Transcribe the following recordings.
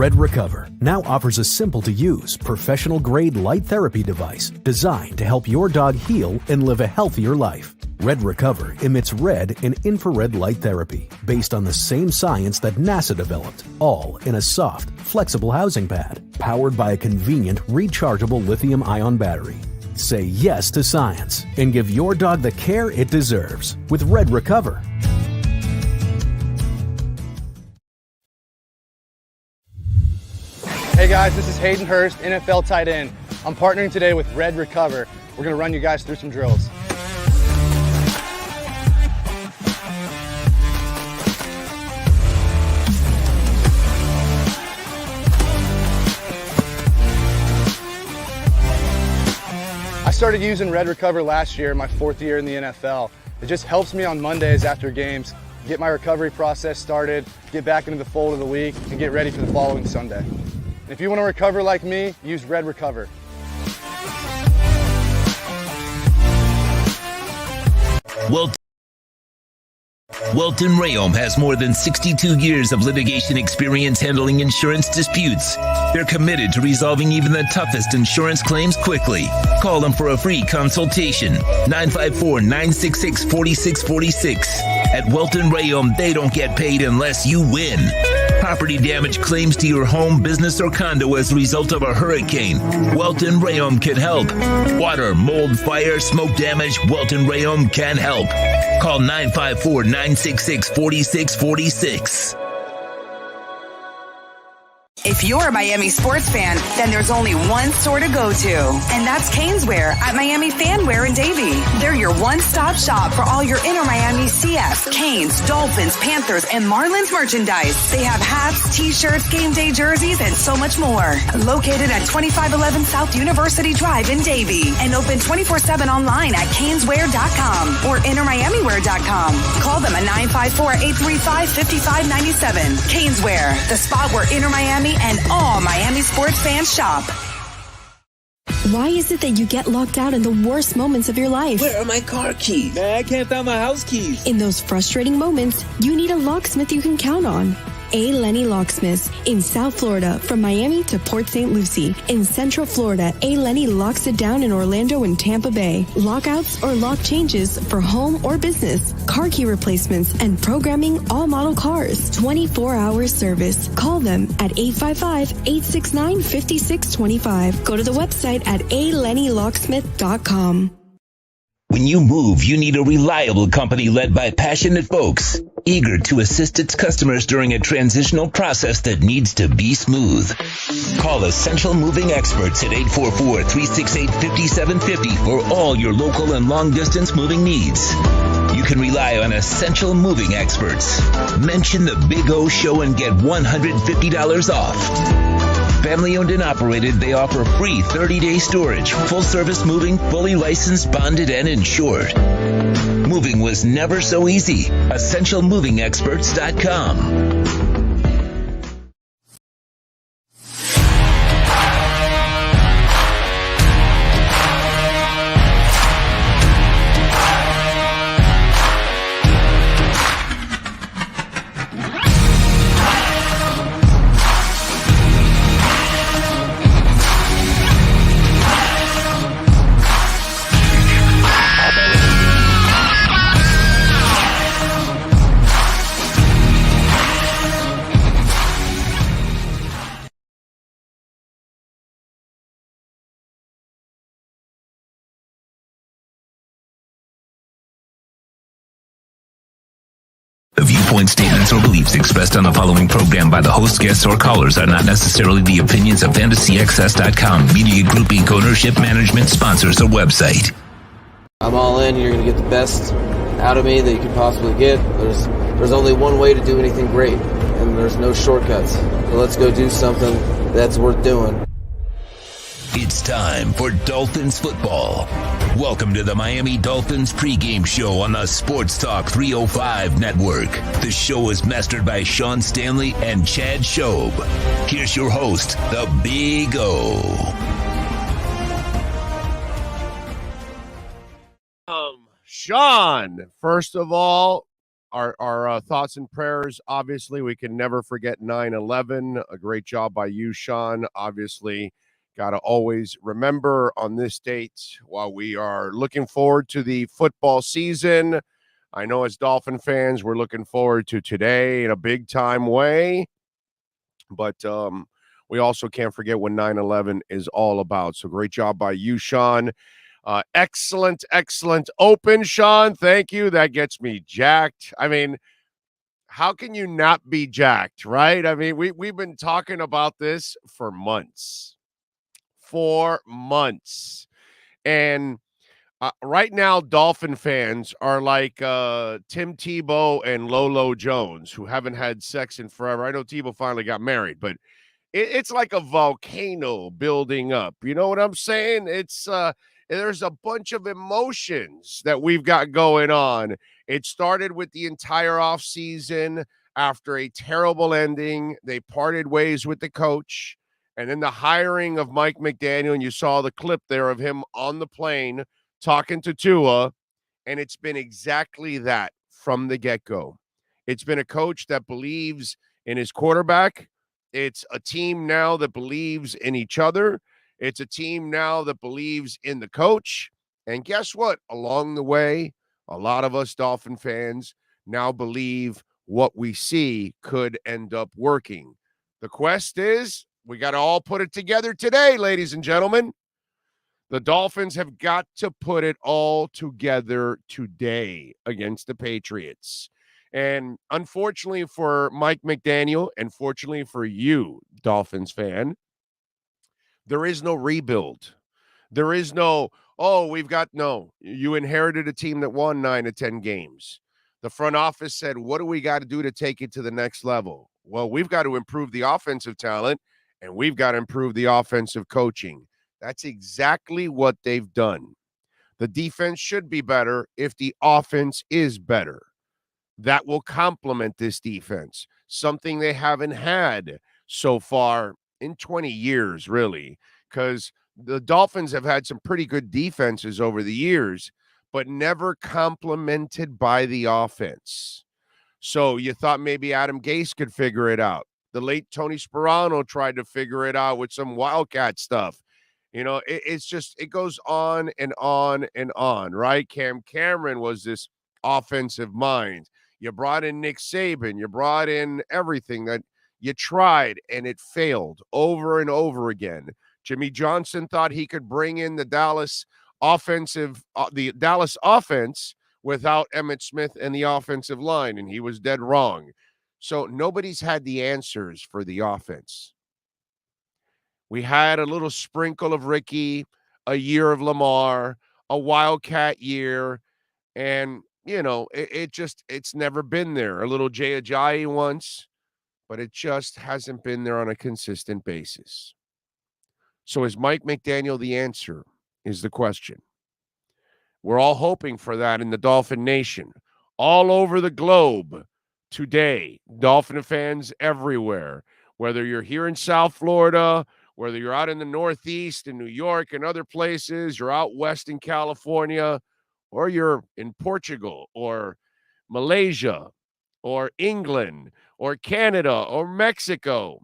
Red Recover now offers a simple-to-use, professional-grade light therapy device designed to help your dog heal and live a healthier life. Red Recover emits red and infrared light therapy based on the same science that NASA developed, all in a soft, flexible housing pad powered by a convenient, rechargeable lithium-ion battery. Say yes to science and give your dog the care it deserves with Red Recover. Hey guys, this is Hayden Hurst, NFL tight end. I'm partnering today with Red Recover. We're going to run you guys through some drills. I started using Red Recover last year, my 4th year in the NFL. It just helps me on Mondays after games, get my recovery process started, get back into the fold of the week, and get ready for the following Sunday. If you want to recover like me, use Red Recover. Welton Rayom has more than 62 years of litigation experience handling insurance disputes. They're committed to resolving even the toughest insurance claims quickly. Call them for a free consultation. 954-966-4646. At Welton Rayom, they don't get paid unless you win. Property damage claims to your home, business, or condo as a result of a hurricane. Welton Rayom can help. Water, mold, fire, smoke damage, Welton Rayom can help. Call 954-966-4646. If you're a Miami sports fan, then there's only one store to go to, and that's Caneswear at Miami Fanwear in Davie. They're your one-stop shop for all your inner Miami CFs, Canes, Dolphins, Panthers, and Marlins merchandise. They have hats, t-shirts, game day jerseys, and so much more. Located at 2511 South University Drive in Davie, and open 24/7 online at caneswear.com or innermiamiwear.com. Call them at 954-835-5597. Caneswear, the spot where inner Miami and all Miami sports fans shop. Why is it that you get locked out in the worst moments of your life? Where are my car keys? Man, I can't find my house keys. In those frustrating moments, you need a locksmith you can count on. A. Lenny Locksmiths in South Florida, from Miami to Port St. Lucie. In Central Florida, A. Lenny locks it down in Orlando and Tampa Bay. Lockouts or lock changes for home or business. Car key replacements and programming all model cars. 24-hour service. Call them at 855-869-5625. Go to the website at alennylocksmith.com. When you move, you need a reliable company led by passionate folks, eager to assist its customers during a transitional process that needs to be smooth. Call Essential Moving Experts at 844-368-5750 for all your local and long-distance moving needs. You can rely on Essential Moving Experts. Mention the Big O Show and get $150 off. Family owned and operated, they offer free 30-day storage, full-service moving, fully licensed, bonded, and insured. Moving was never so easy. EssentialMovingExperts.com. The viewpoints, statements, or beliefs expressed on the following program by the host, guests, or callers are not necessarily the opinions of FantasyXS.com, Media Group Inc., ownership, management, sponsors, or website. I'm all in. You're going to get the best out of me that you can possibly get. There's only one way to do anything great, and there's no shortcuts. So let's go do something that's worth doing. It's time for Dolphins football. Welcome to the Miami Dolphins Pregame Show on the Sports Talk 305 network. The show is mastered by Sean Stanley and Chad Shobe. Here's your host, the Big O. Sean, first of all, our thoughts and prayers. Obviously, we can never forget 9/11. A great job by you, Sean. Obviously, got to always remember on this date while we are looking forward to the football season. I know as Dolphin fans, we're looking forward to today in a big time way. But we also can't forget what 9/11 is all about. So great job by you, Sean. Excellent open, Sean. Thank you. That gets me jacked. I mean, how can you not be jacked, right? I mean, we've been talking about this for months. And right now, Dolphin fans are like Tim Tebow and Lolo Jones, who haven't had sex in forever. I know Tebow finally got married, but it's like a volcano building up. You know what I'm saying? It's there's a bunch of emotions that we've got going on. It started with the entire offseason. After a terrible ending, they parted ways with the coach. And then the hiring of Mike McDaniel, and you saw the clip there of him on the plane talking to Tua, and it's been exactly that from the get-go. It's been a coach that believes in his quarterback. It's a team now that believes in each other. It's a team now that believes in the coach. And guess what? Along the way, a lot of us Dolphin fans now believe what we see could end up working. The quest is we got to all put it together today, ladies and gentlemen. The Dolphins have got to put it all together today against the Patriots. And unfortunately for Mike McDaniel, and fortunately for you, Dolphins fan, there is no rebuild. There is no, you inherited a team that won 9 to 10 games. The front office said, what do we got to do to take it to the next level? Well, we've got to improve the offensive talent, and we've got to improve the offensive coaching. That's exactly what they've done. The defense should be better if the offense is better. That will complement this defense, something they haven't had so far in 20 years, really, because the Dolphins have had some pretty good defenses over the years, but never complemented by the offense. So you thought maybe Adam Gase could figure it out. The late Tony Sperano tried to figure it out with some Wildcat stuff. You know, it's just, it goes on and on and on, right? Cam Cameron was this offensive mind. You brought in Nick Saban. You brought in everything that you tried, and it failed over and over again. Jimmy Johnson thought he could bring in the Dallas offense without Emmitt Smith and the offensive line, and he was dead wrong. So nobody's had the answers for the offense. We had a little sprinkle of Ricky, a year of Lamar, a Wildcat year, and, you know, it's never been there. A little Jay Ajayi once, but it just hasn't been there on a consistent basis. So is Mike McDaniel the answer, is the question. We're all hoping for that in the Dolphin Nation, all over the globe today. Dolphin fans everywhere, whether you're here in South Florida, whether you're out in the Northeast, in New York and other places, you're out west in California, or you're in Portugal or Malaysia or England or Canada or Mexico,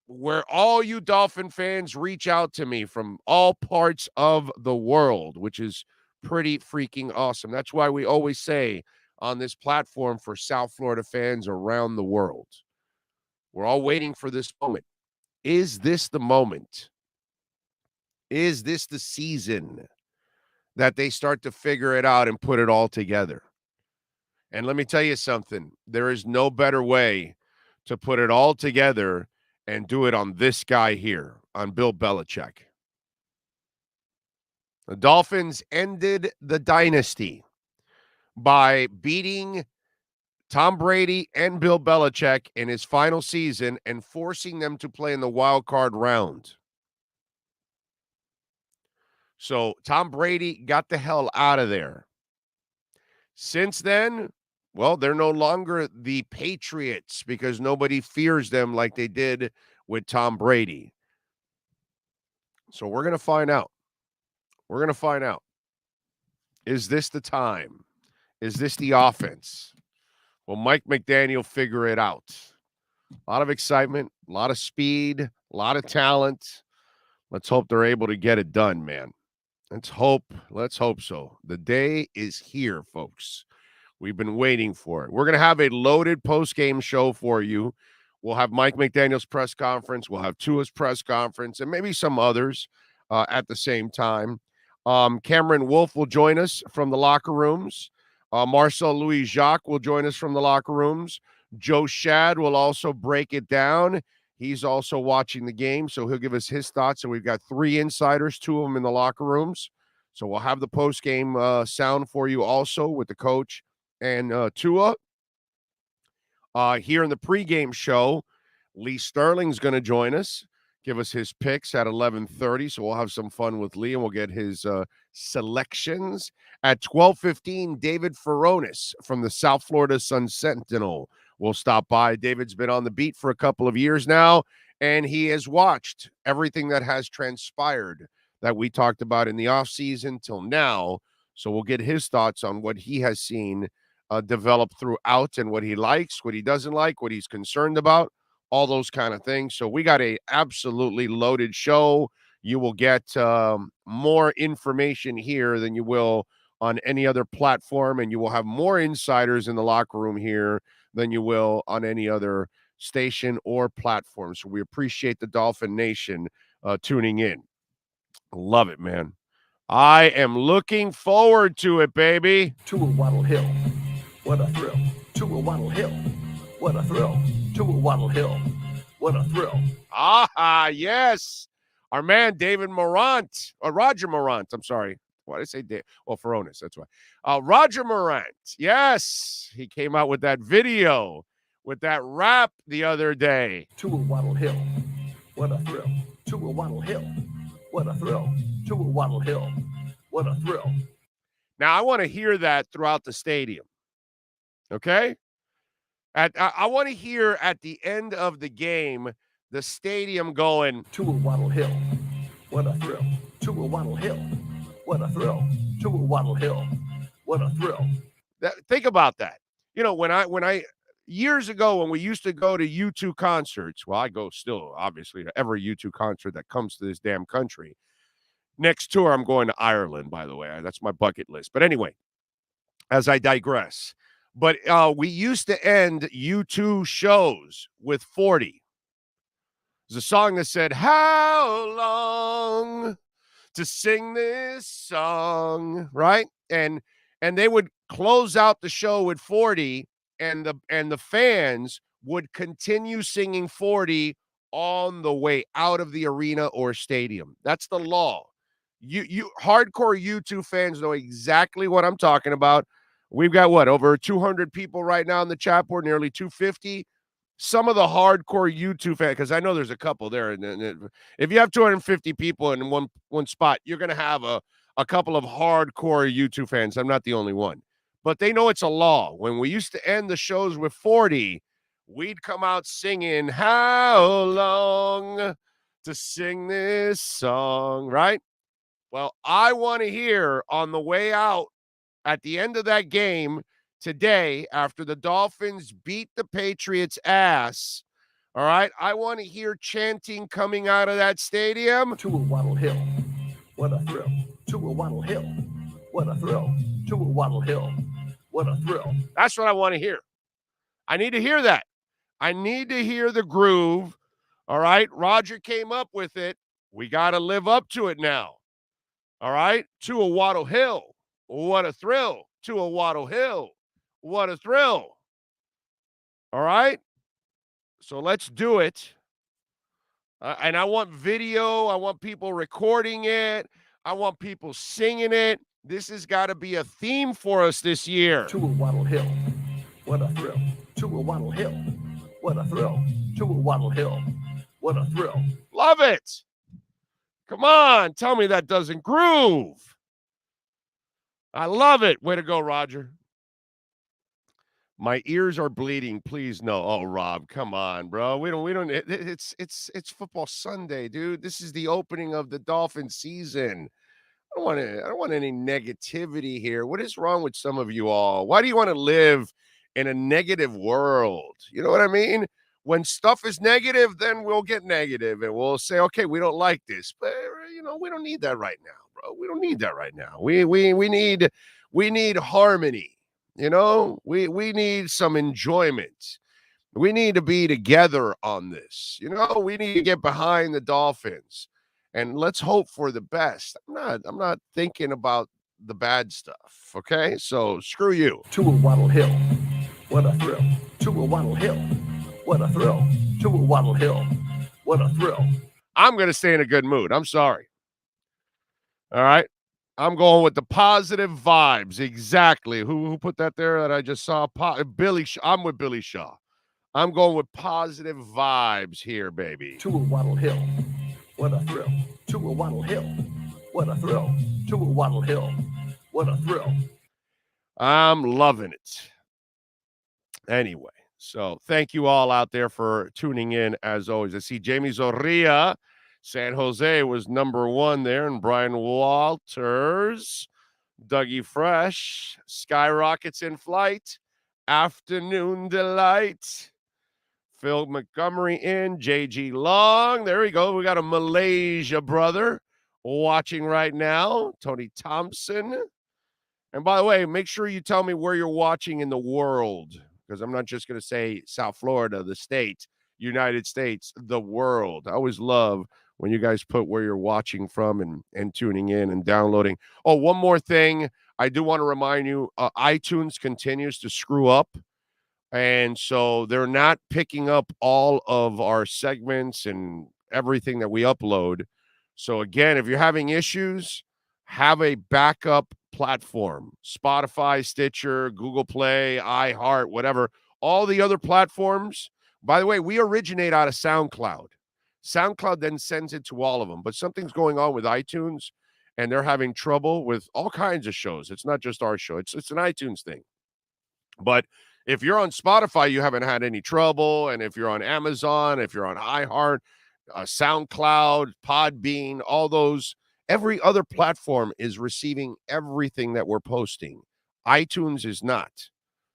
where all you Dolphin fans reach out to me from all parts of the world, which is pretty freaking awesome. That's why we always say on this platform for South Florida fans around the world, we're all waiting for this moment. Is this the moment? Is this the season that they start to figure it out and put it all together? And let me tell you something. There is no better way to put it all together and do it on this guy here, on Bill Belichick. The Dolphins ended the dynasty by beating Tom Brady and Bill Belichick in his final season and forcing them to play in the wild card round. So Tom Brady got the hell out of there. Since then, well, they're no longer the Patriots because nobody fears them like they did with Tom Brady. So we're going to find out. We're going to find out. Is this the time? Is this the offense? Will Mike McDaniel figure it out? A lot of excitement, a lot of speed, a lot of talent. Let's hope they're able to get it done, man. Let's hope so. The day is here, folks. We've been waiting for it. We're going to have a loaded post-game show for you. We'll have Mike McDaniel's press conference. We'll have Tua's press conference and maybe some others at the same time. Cameron Wolf will join us from the locker rooms. Marcel Louis-Jacques will join us from the locker rooms. Joe Shad will also break it down. He's also watching the game, so he'll give us his thoughts. And we've got 3 insiders, 2 of them in the locker rooms. So we'll have the post-game sound for you also with the coach and Tua. Here in the pregame show, Lee Sterling's going to join us, give us his picks at 11:30. So we'll have some fun with Lee, and we'll get his selections. At 12:15, David Furones from the South Florida Sun-Sentinel will stop by. David's been on the beat for a couple of years now, and he has watched everything that has transpired that we talked about in the offseason till now. So we'll get his thoughts on what he has seen develop throughout and what he likes, what he doesn't like, what he's concerned about, all those kind of things. So we got a absolutely loaded show. You will get more information here than you will on any other platform, and you will have more insiders in the locker room here than you will on any other station or platform. So we appreciate the Dolphin Nation tuning in. Love it, man. I am looking forward to it, baby. Tua Waddle Hill. What a thrill. Tua Waddle Hill. What a thrill. Tua Waddle Hill. What a thrill. Ah, yes. Our man, David Morant, or Roger Morant, I'm sorry. Why did I say Dave? Well, Furones, that's why. Roger Morant, yes. He came out with that video, with that rap the other day. Tua Waddle Hill. What a thrill. Tua Waddle Hill. What a thrill. Tua Waddle Hill. What a thrill. Now, I want to hear that throughout the stadium. Okay? I want to hear at the end of the game, the stadium going, Tua Waddle Hill. What a thrill. Tua Waddle Hill. What a thrill. Tua Waddle Hill. What a thrill. Think about that. You know, when I years ago, when we used to go to U2 concerts, well, I go still, obviously, to every U2 concert that comes to this damn country. Next tour, I'm going to Ireland, by the way. That's my bucket list. But anyway, as I digress. But we used to end U2 shows with 40. There's a song that said, how long to sing this song, right? And they would close out the show with 40, and the fans would continue singing 40 on the way out of the arena or stadium. That's the law. You hardcore U2 fans know exactly what I'm talking about. We've got over 200 people right now in the chat board, nearly 250. Some of the hardcore U2 fans, because I know there's a couple there. And if you have 250 people in one spot, you're going to have a couple of hardcore U2 fans. I'm not the only one. But they know it's a law. When we used to end the shows with 40, we'd come out singing, how long to sing this song, right? Well, I want to hear on the way out at the end of that game today, after the Dolphins beat the Patriots' ass, all right, I want to hear chanting coming out of that stadium. Tua Waddle Hill. What a thrill. Tua Waddle Hill. What a thrill. Tua Waddle Hill. What a thrill. That's what I want to hear. I need to hear that. I need to hear the groove. All right, Roger came up with it. We got to live up to it now. All right, Tua Waddle Hill. What a thrill. Tua Waddle Hill. What a thrill. All right. So let's do it. And I want video. I want people recording it. I want people singing it. This has got to be a theme for us this year. Tua Waddle Hill. What a thrill. Tua Waddle Hill. What a thrill. Tua Waddle Hill. What a thrill. Love it. Come on. Tell me that doesn't groove. I love it. Way to go, Roger. My ears are bleeding. Please no. Oh, Rob, come on, bro. We don't. It's football Sunday, dude. This is the opening of the Dolphins season. I don't want any negativity here. What is wrong with some of you all? Why do you want to live in a negative world. You know what I mean? When stuff is negative, then we'll get negative and we'll say, okay, we don't like this. But, we don't need that right now, bro. We don't need that right now. We need harmony. We need some enjoyment. We need to be together on this. We need to get behind the Dolphins and let's hope for the best. I'm not thinking about the bad stuff. Okay. So screw you. To a Waddle Hill. What a thrill. To a Waddle Hill. What a thrill. To a Waddle Hill. What a thrill. I'm going to stay in a good mood. I'm sorry. All right. I'm going with the positive vibes. Exactly. Who put that there that I just saw? Billy. I'm with Billy Shaw. I'm going with positive vibes here, baby. To a Waddle Hill. What a thrill. To a Waddle Hill. What a thrill. To a Waddle Hill. What a thrill. I'm loving it. Anyway, so thank you all out there for tuning in as always. I see Jamie Zorrilla. San Jose was number 1 there, and Brian Walters, Dougie Fresh, Skyrockets in Flight, Afternoon Delight, Phil Montgomery in, JG Long. There we go. We got a Malaysia brother watching right now, Tony Thompson. And by the way, make sure you tell me where you're watching in the world, because I'm not just going to say South Florida, the state, United States, the world. I always love when you guys put where you're watching from and tuning in and downloading. Oh, one more thing. I do want to remind you, iTunes continues to screw up. And so they're not picking up all of our segments and everything that we upload. So again, if you're having issues, have a backup platform. Spotify, Stitcher, Google Play, iHeart, whatever. All the other platforms. By the way, we originate out of SoundCloud. SoundCloud then sends it to all of them. But something's going on with iTunes, and they're having trouble with all kinds of shows. It's not just our show. It's an iTunes thing. But if you're on Spotify, you haven't had any trouble. And if you're on Amazon, if you're on iHeart, SoundCloud, Podbean, all those, every other platform is receiving everything that we're posting. iTunes is not.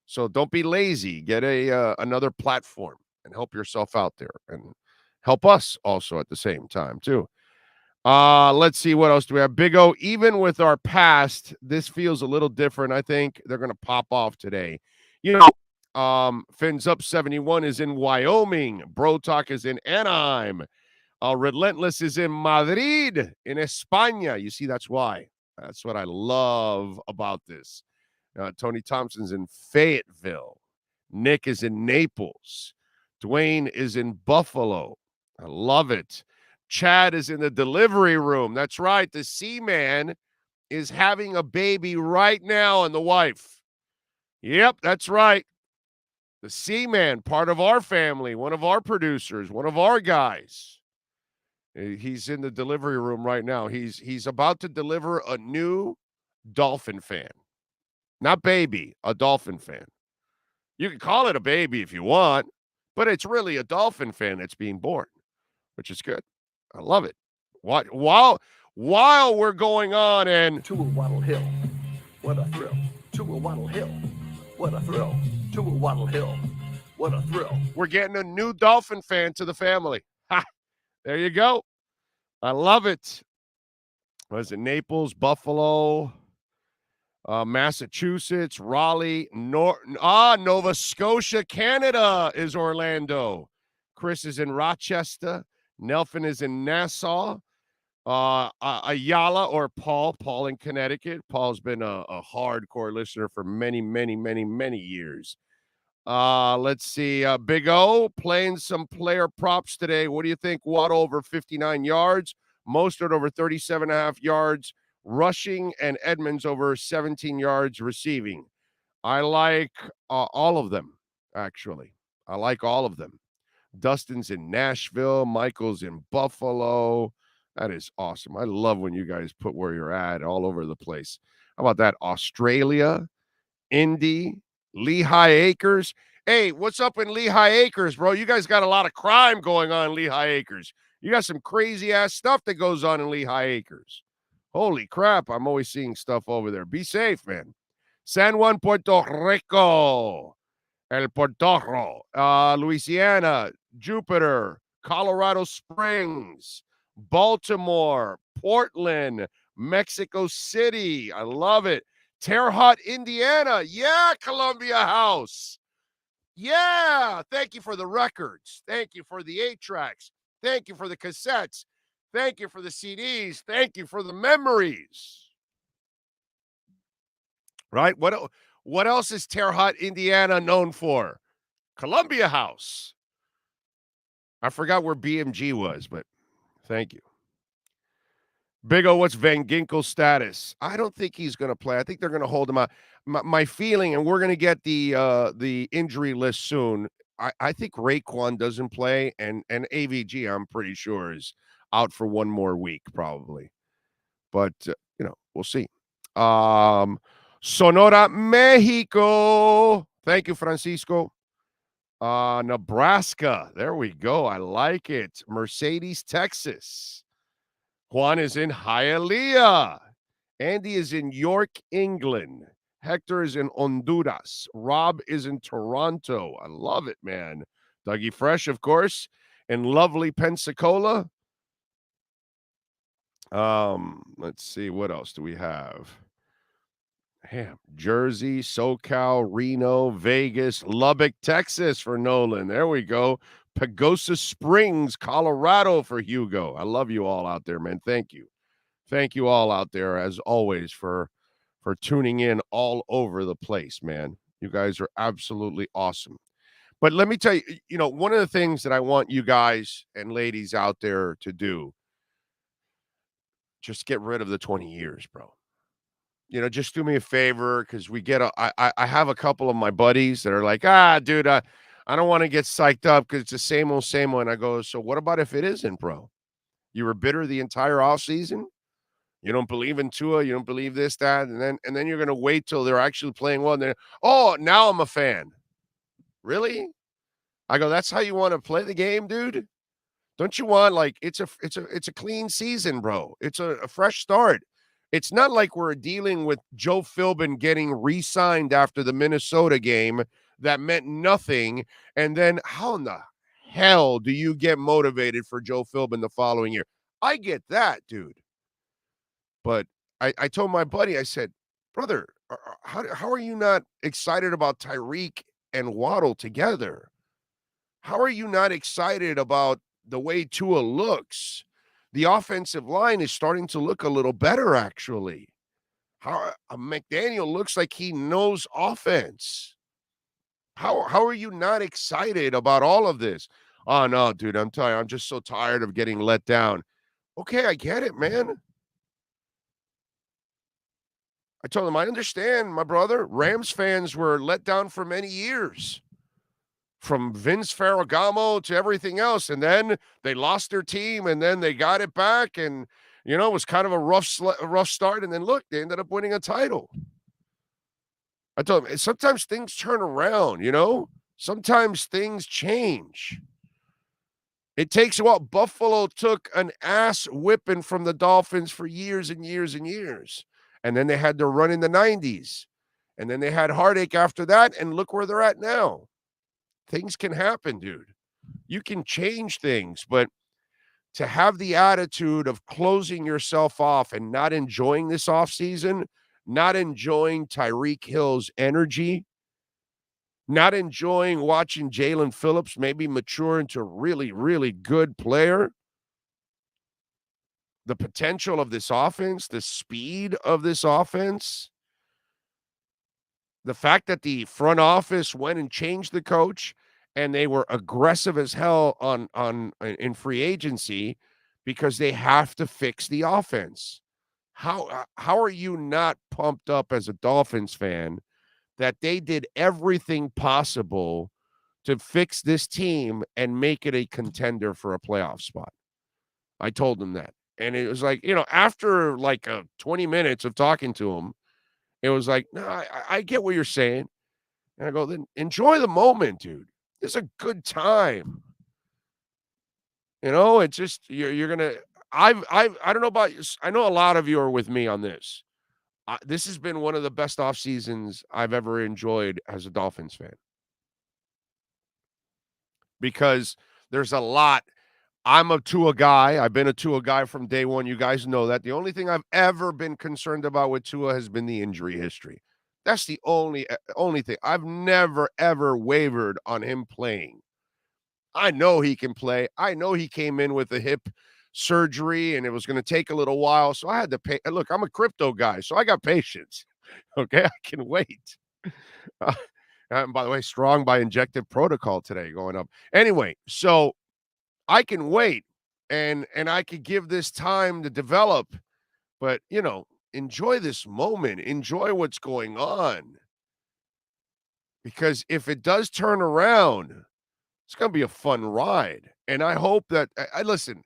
So don't be lazy. Get another platform and help yourself out there and help us also at the same time too. Let's see, what else do we have? Big O, even with our past, this feels a little different. I think they're going to pop off today. Fins Up 71 is in Wyoming. Bro Talk is in Anaheim. Relentless is in Madrid, in España. You see, that's why. That's what I love about this. Tony Thompson's in Fayetteville. Nick is in Naples. Dwayne is in Buffalo. I love it. Chad is in the delivery room. That's right. The Seaman is having a baby right now, and the wife. Yep, that's right. The Seaman, part of our family, one of our producers, one of our guys. He's in the delivery room right now. He's about to deliver a new Dolphin fan. Not baby, a Dolphin fan. You can call it a baby if you want, but it's really a Dolphin fan that's being born, which is good. I love it. While we're going on and to a Waddle Hill, what a thrill. To a Waddle Hill, what a thrill. To a Waddle Hill, what a thrill. We're getting a new Dolphin fan to the family. Ha! There you go. I love it. Was it Naples, Buffalo, Massachusetts, Raleigh, Nova Scotia, Canada is Orlando. Chris is in Rochester. Nelson is in Nassau. Ayala or Paul in Connecticut. Paul's been a hardcore listener for many, many, many, many years. Let's see. Big O playing some player props today. What do you think? Watt over 59 yards. Mostert over 37.5 yards rushing, and Edmonds over 17 yards receiving. I like all of them, actually. I like all of them. Dustin's in Nashville. Michael's in Buffalo. That is awesome. I love when you guys put where you're at all over the place. How about that? Australia, Indy, Lehigh Acres. Hey, what's up in Lehigh Acres, bro? You guys got a lot of crime going on in Lehigh Acres. You got some crazy-ass stuff that goes on in Lehigh Acres. Holy crap, I'm always seeing stuff over there. Be safe, man. San Juan, Puerto Rico. El Portorro, Louisiana, Jupiter, Colorado Springs, Baltimore, Portland, Mexico City. I love it. Terre Haute, Indiana. Yeah, Columbia House. Yeah. Thank you for the records. Thank you for the 8-tracks. Thank you for the cassettes. Thank you for the CDs. Thank you for the memories. Right? What else is Terre Haute, Indiana known for? Columbia House. I forgot where BMG was, but thank you. Big O, what's Van Ginkel's status? I don't think he's going to play. I think they're going to hold him out. My feeling, and we're going to get the injury list soon. I think Raekwon doesn't play, and AVG, I'm pretty sure, is out for one more week probably. But, we'll see. Sonora, Mexico. Thank you, Francisco. Nebraska. There we go. I like it. Mercedes, Texas. Juan is in Hialeah. Andy is in York, England. Hector is in Honduras. Rob is in Toronto. I love it, man. Dougie Fresh, of course, in lovely Pensacola. Let's see. What else do we have? Jersey, SoCal, Reno, Vegas, Lubbock, Texas for Nolan. There we go. Pagosa Springs, Colorado for Hugo. I love you all out there, man. Thank you. Thank you all out there, as always, for tuning in all over the place, man. You guys are absolutely awesome. But let me tell you, one of the things that I want you guys and ladies out there to do, just get rid of the 20 years, bro. Just do me a favor, because I have a couple of my buddies that are like, dude, I don't want to get psyched up because it's the same old. And I go, so what about if it isn't, bro? You were bitter the entire offseason? You don't believe in Tua. You don't believe this, that, and then you're going to wait till they're actually playing well. And then, now I'm a fan. Really? I go, that's how you want to play the game, dude? Don't you want, it's a clean season, bro. It's a fresh start. It's not like we're dealing with Joe Philbin getting re-signed after the Minnesota game that meant nothing. And then how in the hell do you get motivated for Joe Philbin the following year? I get that, dude. But I told my buddy, I said, brother, how are you not excited about Tyreek and Waddle together? How are you not excited about the way Tua looks? The offensive line is starting to look a little better, actually. McDaniel looks like he knows offense. How are you not excited about all of this? Oh, no, dude, I'm telling you, I'm just so tired of getting let down. Okay, I get it, man. I told him, I understand, my brother. Rams fans were let down for many years. From Vince Ferragamo to everything else. And then they lost their team, and then they got it back. And, it was kind of a rough start. And then, look, they ended up winning a title. I told him, sometimes things turn around, Sometimes things change. It takes a while. Buffalo took an ass whipping from the Dolphins for years and years and years. And then they had their run in the 90s. And then they had heartache after that. And look where they're at now. Things can happen, dude. You can change things, but to have the attitude of closing yourself off and not enjoying this offseason, not enjoying Tyreek Hill's energy, not enjoying watching Jalen Phillips maybe mature into a really, really good player, the potential of this offense, the speed of this offense, the fact that the front office went and changed the coach and they were aggressive as hell in free agency because they have to fix the offense. How are you not pumped up as a Dolphins fan that they did everything possible to fix this team and make it a contender for a playoff spot? I told them that. And it was like, after 20 minutes of talking to him, it was like, no, I get what you're saying. And I go, then enjoy the moment, dude. It's a good time. It's just, you're going to, I don't know about you. I know a lot of you are with me on this. This has been one of the best off seasons I've ever enjoyed as a Dolphins fan. because there's a lot. I'm a Tua guy. I've been a Tua guy from day one. You guys know that. The only thing I've ever been concerned about with Tua has been the injury history. That's the only thing. I've never, ever wavered on him playing. I know he can play. I know he came in with a hip surgery and it was going to take a little while. So I had to pay. Look, I'm a crypto guy, so I got patience. Okay, I can wait. And by the way, strong by injective protocol today going up. Anyway, so I can wait and I could give this time to develop, but enjoy this moment, enjoy what's going on. Because if it does turn around, it's going to be a fun ride. And I hope that listen,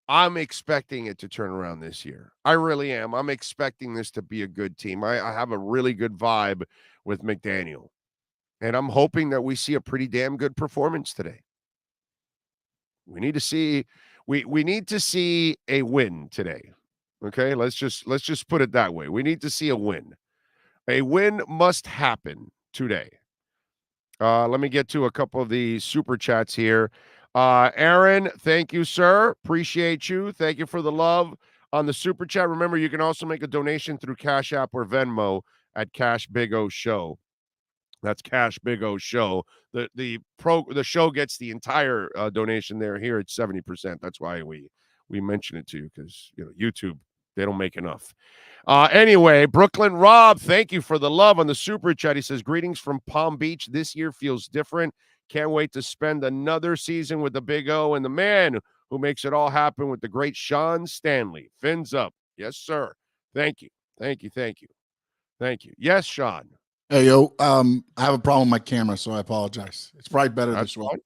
I'm expecting it to turn around this year. I really am. I'm expecting this to be a good team. I have a really good vibe with McDaniel. And I'm hoping that we see a pretty damn good performance today. We need to see we need to see a win today. Okay? Let's just put it that way. We need to see a win. A win must happen today. Let me get to a couple of the super chats here. Aaron, thank you, sir. Appreciate you. Thank you for the love on the super chat. Remember, you can also make a donation through Cash App or Venmo at Cash Big O Show. That's Cash Big O Show. The show gets the entire donation there. Here it's 70%. That's why we mention it to you, because YouTube, they don't make enough. Anyway, Brooklyn Rob, thank you for the love on the super chat. He says, greetings from Palm Beach. This year feels different. Can't wait to spend another season with the Big O and the man who makes it all happen with the great Sean Stanley. Fins up. Yes, sir. Thank you. Thank you. Thank you. Thank you. Yes, Sean. Hey, yo, I have a problem with my camera, so I apologize. It's probably better this way.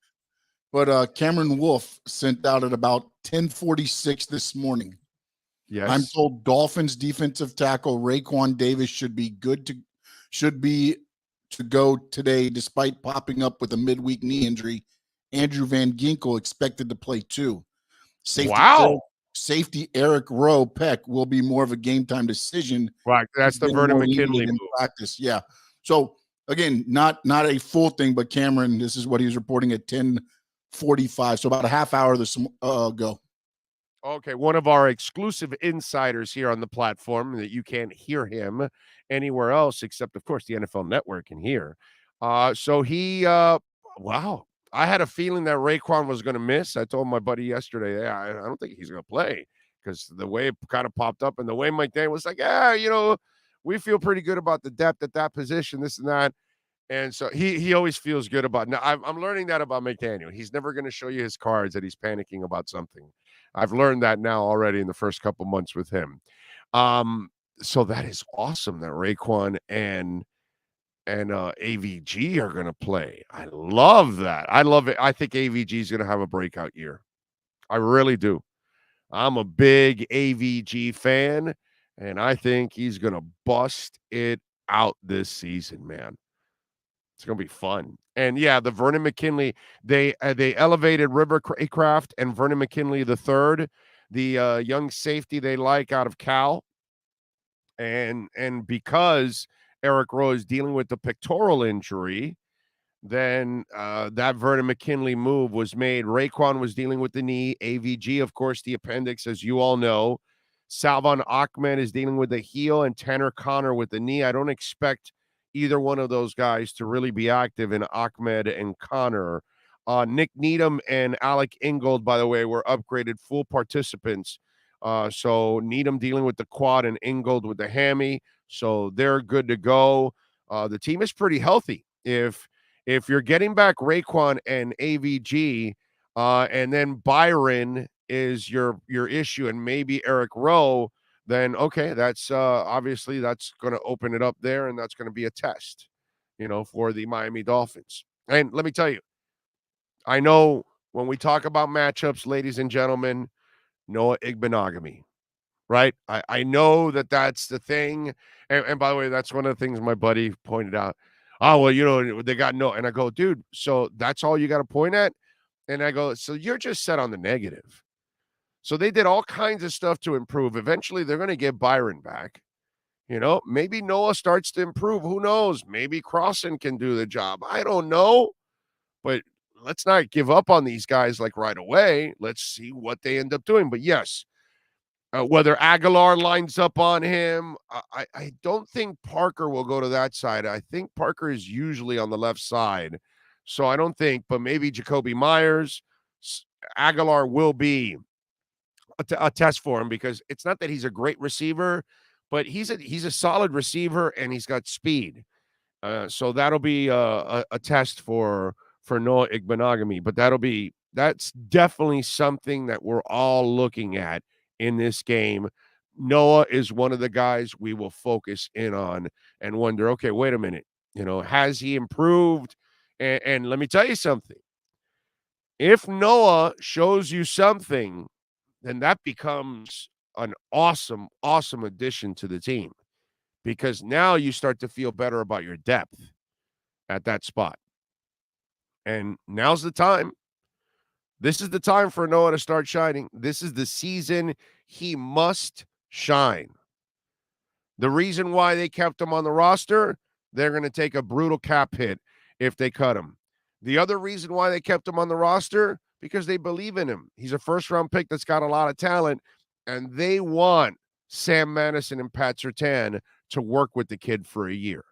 But Cameron Wolf sent out at about 10:46 this morning. Yes. I'm told Dolphins defensive tackle Raekwon Davis should be to go today, despite popping up with a midweek knee injury. Andrew Van Ginkel expected to play too. Safety Eric Rowe Peck will be more of a game time decision. Right, that's the Vernon McKinley move. Practice. Yeah. So again, not a full thing, but Cameron, this is what he was reporting at 10:45. So about a half hour ago. Okay, one of our exclusive insiders here on the platform that you can't hear him anywhere else except, of course, the NFL Network and here. So he, wow, I had a feeling that Raekwon was going to miss. I told my buddy yesterday, I don't think he's going to play, because the way it kind of popped up and the way Mike Dan was like, we feel pretty good about the depth at that position, this and that. And so he always feels good about it. Now, I'm learning that about McDaniel. He's never going to show you his cards that he's panicking about something. I've learned that now already in the first couple months with him. So that is awesome that Raekwon and AVG are going to play. I love that. I love it. I think AVG is going to have a breakout year. I really do. I'm a big AVG fan, and I think he's going to bust it out this season, man. It's going to be fun. And yeah, the Vernon McKinley, they elevated River Craycraft and Vernon McKinley III, the young safety they like out of Cal. And because Eric Rowe is dealing with the pectoral injury, then that Vernon McKinley move was made. Raekwon was dealing with the knee. AVG, of course, the appendix, as you all know. Salvon Ahmed is dealing with the heel, and Tanner Connor with the knee. I don't expect either one of those guys to really be active in Ahmed and Connor. Nick Needham and Alec Ingold, by the way, were upgraded full participants. So Needham dealing with the quad and Ingold with the hammy. So they're good to go. The team is pretty healthy. If you're getting back Raekwon and AVG, and then Byron is your issue, and maybe Eric Rowe, then okay, that's obviously that's going to open it up there, and that's going to be a test, for the Miami Dolphins. And let me tell you, I know when we talk about matchups, ladies and gentlemen, Noah Igbenogany, right? I know that's the thing. And by the way, that's one of the things my buddy pointed out. Oh, well, they got no. And I go, dude, so that's all you got to point at? And I go, so you're just set on the negative. So they did all kinds of stuff to improve. Eventually, they're going to get Byron back. Maybe Noah starts to improve. Who knows? Maybe Crossan can do the job. I don't know. But let's not give up on these guys like right away. Let's see what they end up doing. But yes, whether Aguilar lines up on him, I don't think Parker will go to that side. I think Parker is usually on the left side. So I don't think, but maybe Jacoby Myers, Aguilar will be a test for him, because it's not that he's a great receiver, but he's a solid receiver and he's got speed. So that'll be a test for Noah Igbenogany, but that's definitely something that we're all looking at in this game. Noah is one of the guys we will focus in on and wonder, okay, wait a minute, has he improved? And let me tell you something. If Noah shows you something, then that becomes an awesome, awesome addition to the team, because now you start to feel better about your depth at that spot. And now's the time. This is the time for Noah to start shining. This is the season he must shine. The reason why they kept him on the roster, they're going to take a brutal cap hit if they cut him. The other reason why they kept him on the roster, because they believe in him. He's a first-round pick that's got a lot of talent, and they want Sam Madison and Pat Surtain to work with the kid for a year.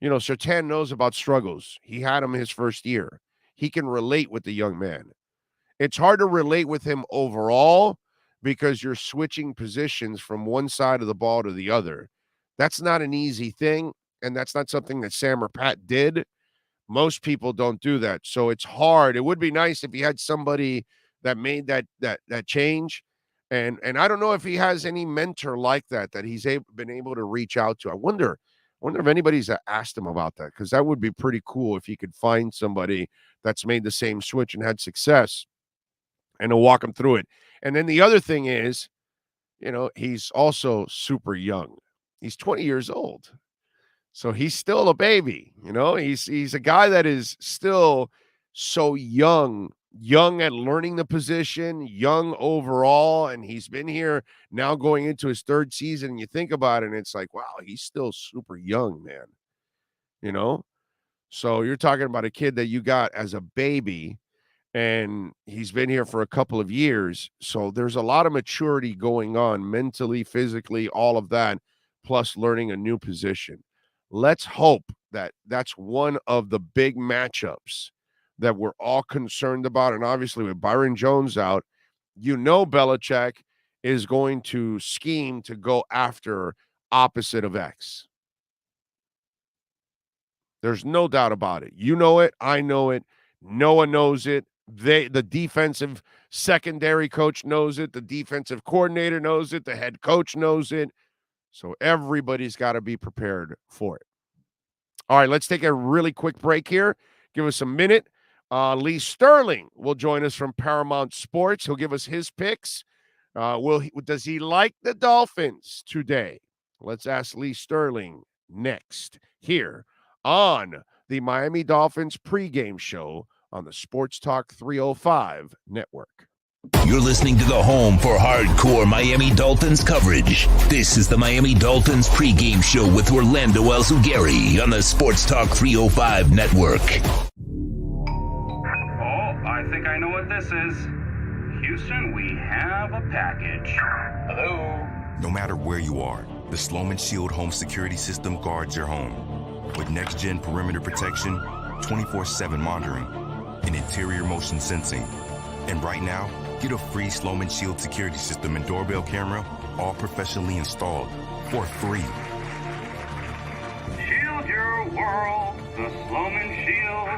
Surtain knows about struggles. He had him his first year. He can relate with the young man. It's hard to relate with him overall because you're switching positions from one side of the ball to the other. That's not an easy thing, and that's not something that Sam or Pat did. Most people don't do that. So it's hard. It would be nice if he had somebody that made that change. And I don't know if he has any mentor like that he's been able to reach out to. I wonder if anybody's asked him about that, because that would be pretty cool if he could find somebody that's made the same switch and had success and to walk him through it. And then the other thing is, he's also super young. He's 20 years old. So he's still a baby, he's a guy that is still so young at learning the position, young overall. And he's been here now going into his third season. And you think about it and it's like, wow, he's still super young, man. So you're talking about a kid that you got as a baby and he's been here for a couple of years. So there's a lot of maturity going on mentally, physically, all of that, plus learning a new position. Let's hope that that's one of the big matchups that we're all concerned about. And obviously with Byron Jones out, Belichick is going to scheme to go after opposite of X. There's no doubt about it. You know it. I know it. Noah knows it. The defensive secondary coach knows it. The defensive coordinator knows it. The head coach knows it. So everybody's got to be prepared for it. All right, let's take a really quick break here. Give us a minute. Lee Sterling will join us from Paramount Sports. He'll give us his picks. Does he like the Dolphins today? Let's ask Lee Sterling next here on the Miami Dolphins Pregame Show on the Sports Talk 305 network. You're listening to the home for hardcore Miami Dolphins coverage. This is the Miami Dolphins Pregame Show with Orlando Alzugaray on the Sports Talk 305 network. I think I know what this is. Houston, we have a package. Hello? No matter where you are, the Sloman Shield home security system guards your home. With next-gen perimeter protection, 24/7 monitoring, and interior motion sensing. And right now, get a free Sloman Shield security system and doorbell camera, all professionally installed, for free. Shield your world, the Sloman Shield.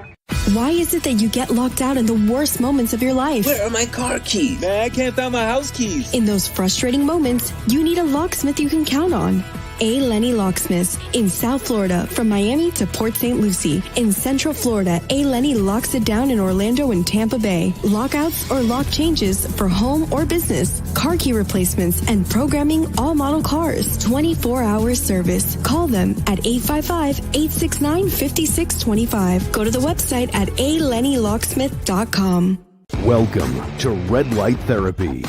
Why is it that you get locked out in the worst moments of your life? Where are my car keys? Man, I can't find my house keys. In those frustrating moments, you need a locksmith you can count on. A. Lenny Locksmiths in South Florida, from Miami to Port St. Lucie. In Central Florida, A. Lenny locks it down in Orlando and Tampa Bay. Lockouts or lock changes for home or business. Car key replacements and programming all model cars. 24-hour service. Call them at 855-869-5625. Go to the website at alennylocksmith.com. Welcome to Red Light Therapy,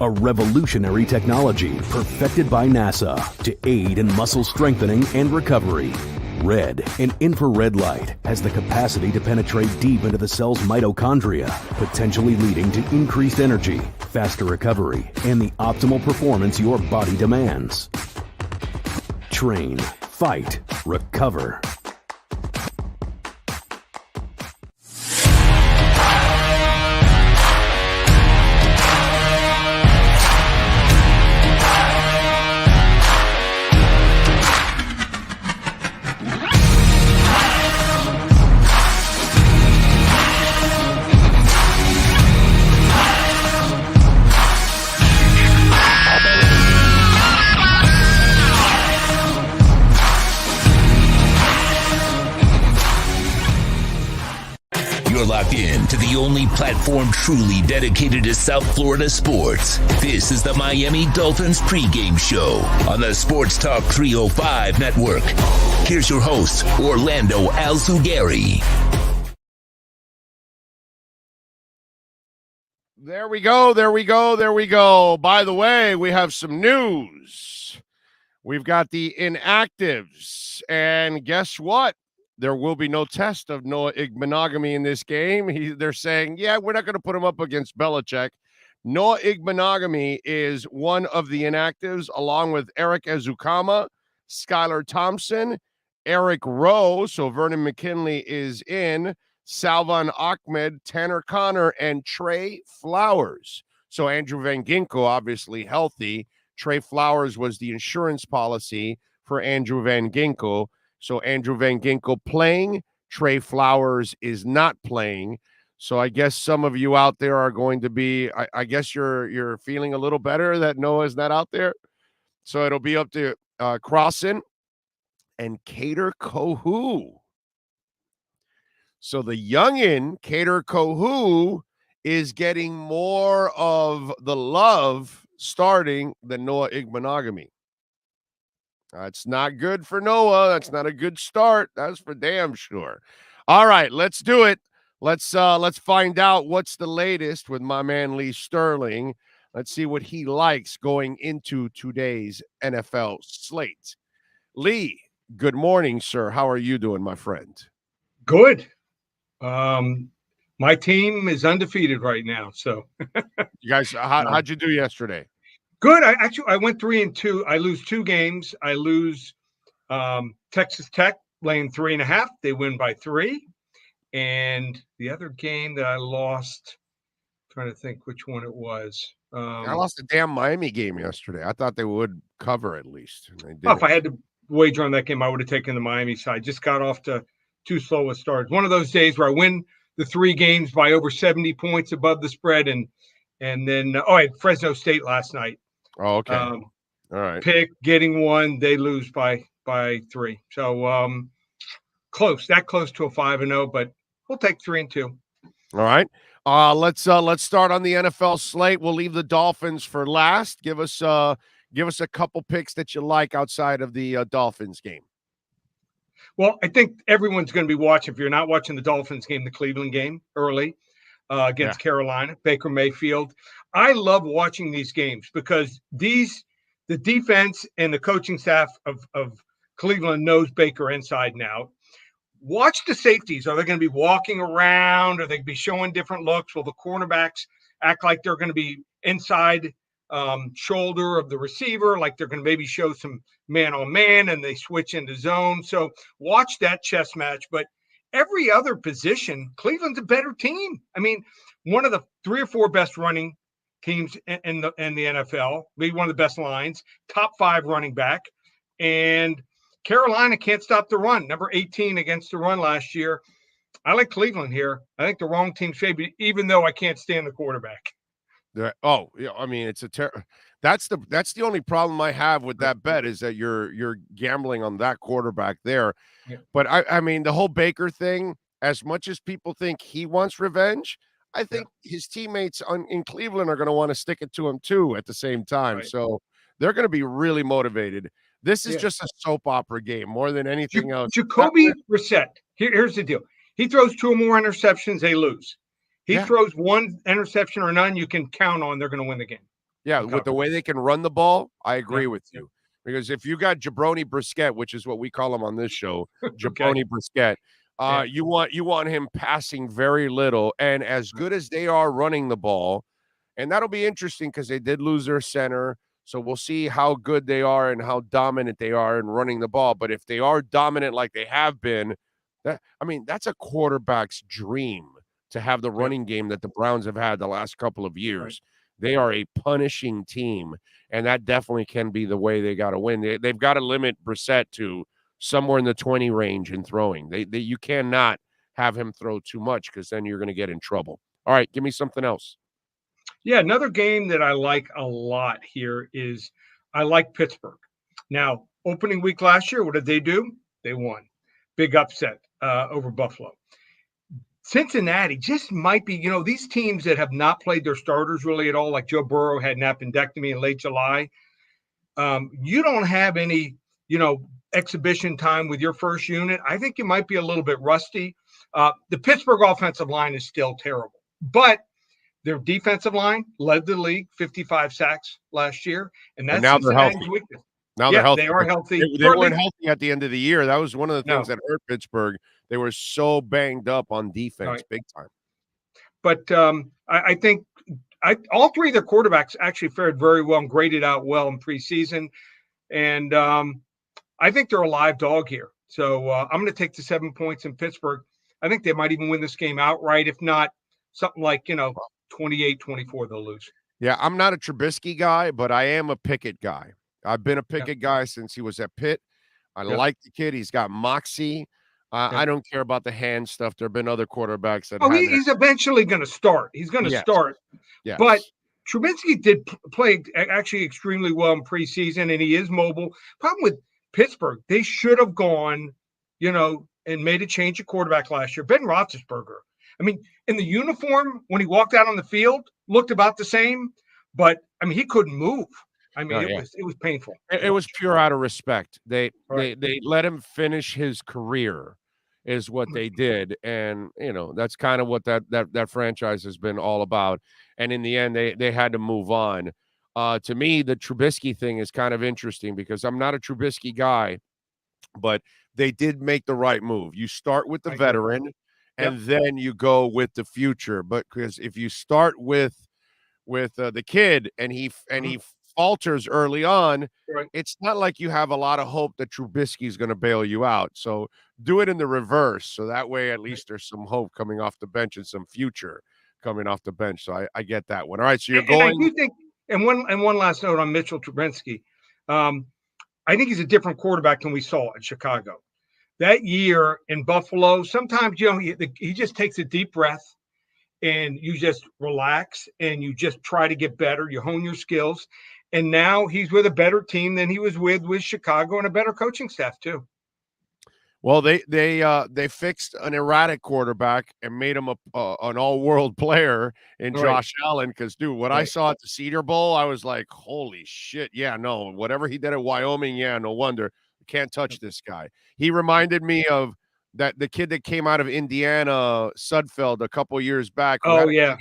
a revolutionary technology perfected by NASA to aid in muscle strengthening and recovery. Red and infrared light has the capacity to penetrate deep into the cell's mitochondria, potentially leading to increased energy, faster recovery, and the optimal performance your body demands. Train, fight, recover. Locked in to the only platform truly dedicated to South Florida sports. This is the Miami Dolphins Pregame Show on the Sports Talk 305 network. Here's your host, Orlando Alzugaray. There we go. By the way, we have some news. We've got the inactives, and guess what? There will be no test of Noah Igbenogany in this game. They're saying, yeah, we're not going to put him up against Belichick. Noah Igbenogany is one of the inactives, along with Eric Ezukama, Skylar Thompson, Eric Rowe, so Vernon McKinley is in, Salvan Ahmed, Tanner Connor, and Trey Flowers. So Andrew Van Ginkel, obviously healthy. Trey Flowers was the insurance policy for Andrew Van Ginkel. So Andrew Van Ginkel playing, Trey Flowers is not playing. So I guess some of you out there are going to be, I guess you're feeling a little better that Noah's not out there. So it'll be up to Crossan and Kader Kohou. So the youngin, Kader Kohou, is getting more of the love starting than Noah Igbenogany. That's not good for Noah. That's not a good start. That's for damn sure. All right, let's do it. Let's find out what's the latest with my man Lee Sterling. Let's see what he likes going into today's NFL slate. Lee, good morning, sir. How are you doing, my friend? Good. My team is undefeated right now. So, you guys, how'd you do yesterday? Good. I went 3-2. I lose 2 games. I lose Texas Tech laying 3.5. They win by 3. And the other game that I lost, I'm trying to think which one it was. I lost a damn Miami game yesterday. I thought they would cover at least. And they did. If I had to wager on that game, I would have taken the Miami side. Just got off to too slow a start. One of those days where I win the 3 games by over 70 points above the spread, and then I had Fresno State last night. Oh, okay. All right. Pick, getting 1, they lose by 3. So close to a 5-0, but we'll take 3-2. All right. Let's start on the NFL slate. We'll leave the Dolphins for last. Give us a couple picks that you like outside of the Dolphins game. Well, I think everyone's going to be watching. If you're not watching the Dolphins game, the Cleveland game early against Carolina, Baker Mayfield. I love watching these games because the defense and the coaching staff of Cleveland knows Baker inside and out. Watch the safeties. Are they going to be walking around? Are they going to be showing different looks? Will the cornerbacks act like they're going to be inside shoulder of the receiver, like they're going to maybe show some man-on-man and they switch into zone? So watch that chess match. But every other position, Cleveland's a better team. I mean, one of the 3 or 4 best running teams in the NFL, maybe one of the best lines, top 5 running back. And Carolina can't stop the run. Number 18 against the run last year. I like Cleveland here. I think the wrong team's favored, even though I can't stand the quarterback. Oh, yeah. I mean, it's that's the only problem I have with that bet is that you're gambling on that quarterback there. Yeah. But I mean, the whole Baker thing, as much as people think he wants revenge, I think his teammates in Cleveland are going to want to stick it to him too at the same time. Right. So they're going to be really motivated. This is just a soap opera game more than anything else. Jacoby Brissett, here's the deal. He throws 2 or more interceptions, they lose. He throws 1 interception or none, you can count on they're going to win the game. Yeah, with the way they can run the ball, I agree with you. Because if you got Jabroni Brisket, which is what we call him on this show, Jabroni Okay. Brisket, you want him passing very little. And as good as they are running the ball, and that'll be interesting because they did lose their center. So we'll see how good they are and how dominant they are in running the ball. But if they are dominant like they have been, that's a quarterback's dream to have the running game that the Browns have had the last couple of years. They are a punishing team, and that definitely can be the way they got to win. They've got to limit Brissett to somewhere in the 20 range in throwing. You cannot have him throw too much because then you're going to get in trouble. All right, give me something else. Yeah, another game that I like a lot here is I like Pittsburgh. Now, opening week last year, what did they do? They won. Big upset over Buffalo. Cincinnati just might be, these teams that have not played their starters really at all, like Joe Burrow had an appendectomy in late July. You don't have any, exhibition time with your first unit. I think you might be a little bit rusty. The Pittsburgh offensive line is still terrible, but their defensive line led the league, 55 sacks last year, and that's now they're healthy. Weakness. Now they're healthy. They are healthy. They weren't healthy at the end of the year. That was one of the things that hurt Pittsburgh. They were so banged up on defense, big time. But I think all three of their quarterbacks actually fared very well and graded out well in preseason, and I think they're a live dog here. So I'm going to take the 7 points in Pittsburgh. I think they might even win this game outright. If not, something like 28-24 they'll lose. Yeah, I'm not a Trubisky guy, but I am a Pickett guy. I've been a Pickett guy since he was at Pitt. I like the kid. He's got moxie. I don't care about the hand stuff. There have been other quarterbacks that. He's eventually going to start. He's going to start. Yes. But Trubisky did play actually extremely well in preseason, and he is mobile. Problem with Pittsburgh, they should have gone, and made a change of quarterback last year. Ben Roethlisberger. I mean, in the uniform, when he walked out on the field, looked about the same, but he couldn't move. It was painful. It was pure out of respect. They let him finish his career, is what they did, and that's kind of what that franchise has been all about. And in the end, they had to move on. To me, the Trubisky thing is kind of interesting because I'm not a Trubisky guy, but they did make the right move. You start with the veteran, and then you go with the future. But because if you start with the kid and he falters early on, it's not like you have a lot of hope that Trubisky is going to bail you out. So do it in the reverse. So that way, at least there's some hope coming off the bench and some future coming off the bench. So I get that one. All right. So you're going. And I do think, and one last note on Mitchell Trubisky. I think he's a different quarterback than we saw in Chicago. That year in Buffalo, sometimes, he just takes a deep breath and you just relax and you just try to get better. You hone your skills. And now he's with a better team than he was with Chicago and a better coaching staff too. Well, they fixed an erratic quarterback and made him an all-world player in Josh Allen. Because, dude, what I saw at the Cedar Bowl, I was like, holy shit. Yeah, no, whatever he did at Wyoming, no wonder. Can't touch this guy. He reminded me of the kid that came out of Indiana, Sudfeld, a couple years back. Oh, yeah.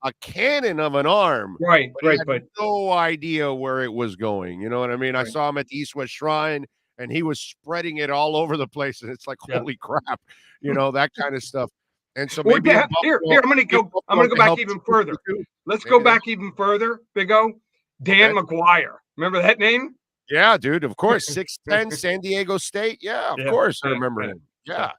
A cannon of an arm. Right. But no idea where it was going. You know what I mean? I saw him at the East-West Shrine, and he was spreading it all over the place. And it's like, holy crap, that kind of stuff. And so maybe here, I'm going to go back even further. Let's go back even further, Big O. Dan McGuire. Remember that name? Yeah, dude. Of course. 6'10", San Diego State. Yeah, of course. I remember him. Yeah.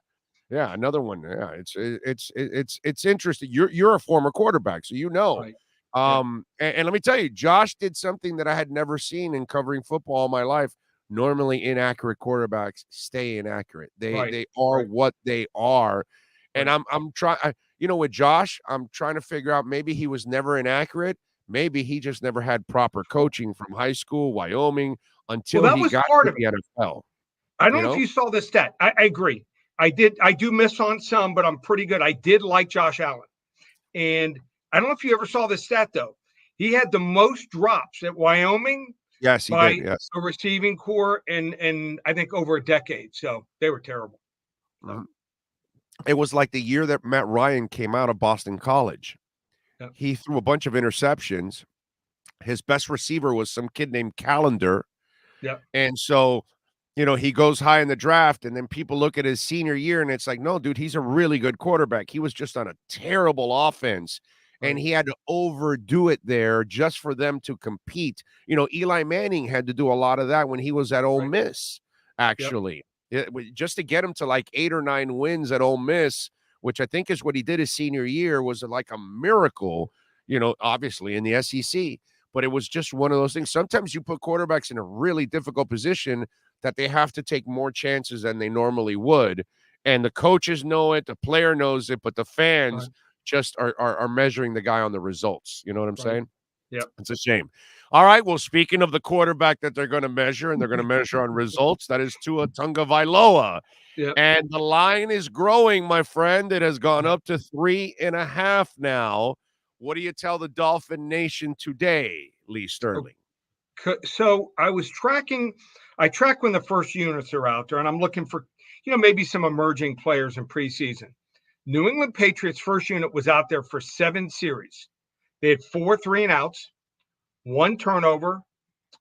Yeah, another one. Yeah, it's interesting. You're a former quarterback, so Right. And let me tell you, Josh did something that I had never seen in covering football all my life. Normally, inaccurate quarterbacks stay inaccurate. They are what they are, and I'm trying. With Josh, I'm trying to figure out maybe he was never inaccurate. Maybe he just never had proper coaching from high school, Wyoming, until he got to the NFL. I don't know if you saw this stat. I agree. I do miss on some, but I'm pretty good. I did like Josh Allen. And I don't know if you ever saw this stat, though. He had the most drops at Wyoming. Yes, he did. Yes. A receiving core and I think over a decade. So they were terrible. Mm-hmm. It was like the year that Matt Ryan came out of Boston College. Yep. He threw a bunch of interceptions. His best receiver was some kid named Callender. Yeah. And so, he goes high in the draft, and then people look at his senior year, and it's like, no, dude, he's a really good quarterback. He was just on a terrible offense, and he had to overdo it there just for them to compete. Eli Manning had to do a lot of that when he was at Ole Miss, actually. Just to get him to like 8 or 9 wins at Ole Miss, which I think is what he did his senior year, was like a miracle, obviously in the SEC. But it was just one of those things. Sometimes you put quarterbacks in a really difficult position that they have to take more chances than they normally would. And the coaches know it, the player knows it, but the fans just are measuring the guy on the results. You know what I'm saying? Yeah. It's a shame. All right. Well, speaking of the quarterback that they're going to measure, and they're going to measure on results, that is Tua Tagovailoa. Yep. And the line is growing, my friend. It has gone up to 3.5 now. What do you tell the Dolphin Nation today, Lee Sterling? So I track when the first units are out there, and I'm looking for, maybe some emerging players in preseason. New England Patriots first unit was out there for 7 series. They had 4 3-and-outs, 1 turnover,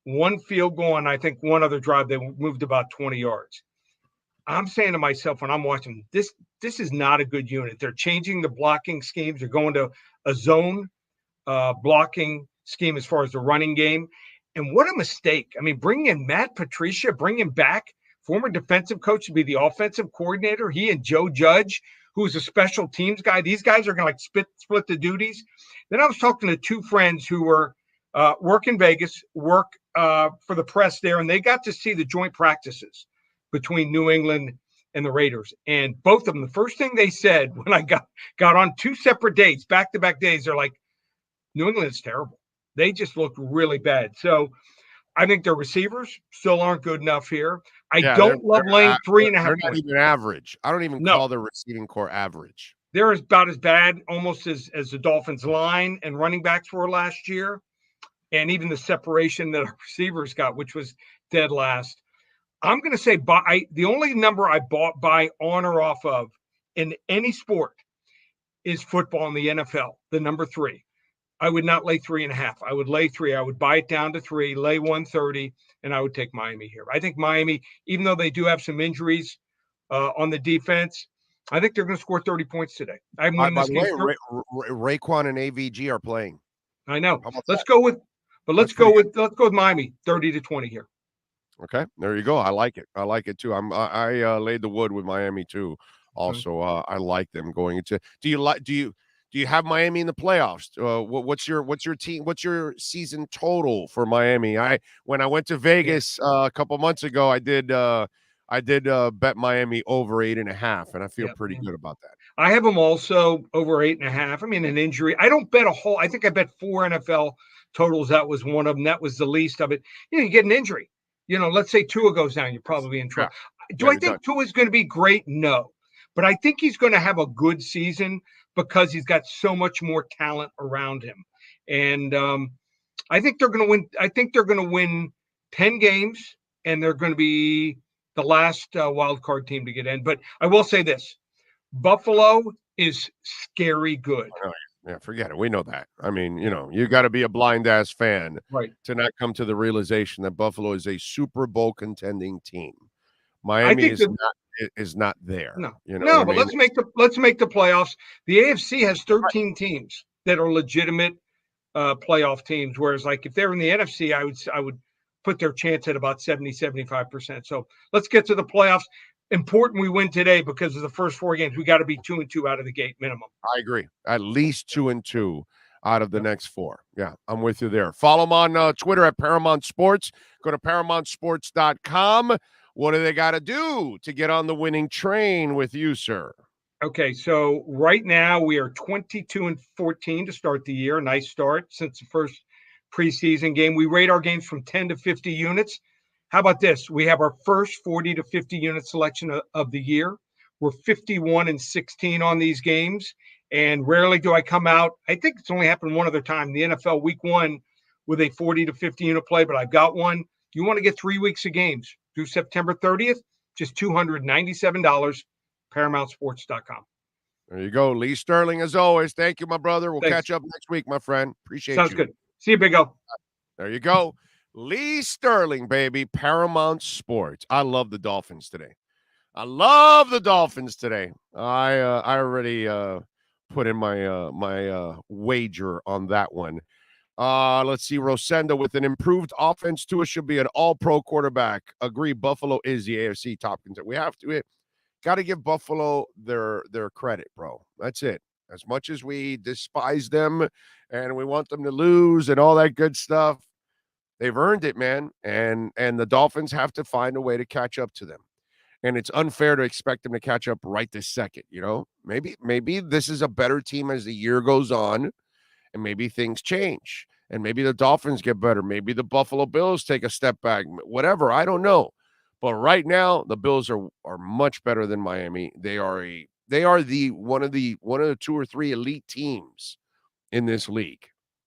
1 field goal, and I think 1 other drive. They moved about 20 yards. I'm saying to myself when I'm watching, this is not a good unit. They're changing the blocking schemes. They're going to a zone blocking scheme as far as the running game. And what a mistake. I mean, bringing in Matt Patricia, bringing back former defensive coach to be the offensive coordinator, he and Joe Judge, who's a special teams guy. These guys are going to split the duties. Then I was talking to 2 friends who were work in Vegas, work for the press there, and they got to see the joint practices between New England and the Raiders. And both of them, the first thing they said when I got on 2 separate dates, back-to-back days, they're like, New England is terrible. They just look really bad. So I think their receivers still aren't good enough here. I don't love laying 3.5 They're not even average. I don't even call their receiving core average. They're about as bad almost as the Dolphins line and running backs were last year. And even the separation that our receivers got, which was dead last. I'm going to say the only number I buy on or off of in any sport is football in the NFL, the number 3. I would not lay 3.5. I would lay 3. I would buy it down to 3, lay 130, and I would take Miami here. I think Miami, even though they do have some injuries on the defense, I think they're going to score 30 points today. By the way, Raekwon and AVG are playing. I know. Let's go with Miami, 30-20 here. Okay, there you go. I like it. I like it too. I laid the wood with Miami too. Also, I like them going into. Do you have Miami in the playoffs? What's your team? What's your season total for Miami? When I went to Vegas a couple months ago, I did bet Miami over 8.5, and I feel pretty good about that. I have them also over 8.5. I mean, an injury. I don't bet a whole. I think I bet 4 NFL totals. That was one of them. That was the least of it. You get an injury. Let's say Tua goes down, you're probably in trouble. Yeah. Do I think Tua is going to be great? No. But I think he's going to have a good season because he's got so much more talent around him. And I think they're going to win. I think they're going to win 10 games, and they're going to be the last wild card team to get in. But I will say this. Buffalo is scary good. Yeah, forget it. We know that. I mean, you got to be a blind-ass fan to not come to the realization that Buffalo is a Super Bowl contending team. Miami is not there. No, but let's make the playoffs. The AFC has 13 teams that are legitimate playoff teams, whereas like if they're in the NFC, I would put their chance at about 70-75%. So let's get to the playoffs. Important we win today because of the first 4 games. We got to be 2-2 out of the gate minimum. I agree. At least 2-2 out of the next 4. Yeah, I'm with you there. Follow them on Twitter at Paramount Sports. Go to ParamountSports.com. What do they got to do to get on the winning train with you, sir? Okay, so right now we are 22-14 to start the year. Nice start since the first preseason game. We rate our games from 10 to 50 units. How about this? We have our first 40 to 50 unit selection of the year. We're 51-16 on these games, and rarely do I come out. I think it's only happened one other time, the NFL Week 1 with a 40 to 50 unit play, but I've got one. You want to get 3 weeks of games through September 30th, just $297, ParamountSports.com. There you go. Lee Sterling, as always. Thank you, my brother. We'll Thanks. catch up next week, my friend. Appreciate you. Sounds good. See you, Big O. There you go. Lee Sterling, baby, Paramount Sports. I love the Dolphins today. I already put in my wager on that one. Let's see. Rosenda, with an improved offense, Tua should be an all-pro quarterback. Agree. Buffalo is the AFC top contender. We have to got to give Buffalo their credit, bro. That's it. As much as we despise them and we want them to lose and all that good stuff, they've earned it, man. And the Dolphins have to find a way to catch up to them. And it's unfair to expect them to catch up right this second, you know? Maybe this is a better team as the year goes on, and maybe things change. And maybe the Dolphins get better. Maybe the Buffalo Bills take a step back. Whatever, I don't know. But right now, the Bills are much better than Miami. They are one of the 2 or 3 elite teams in this league.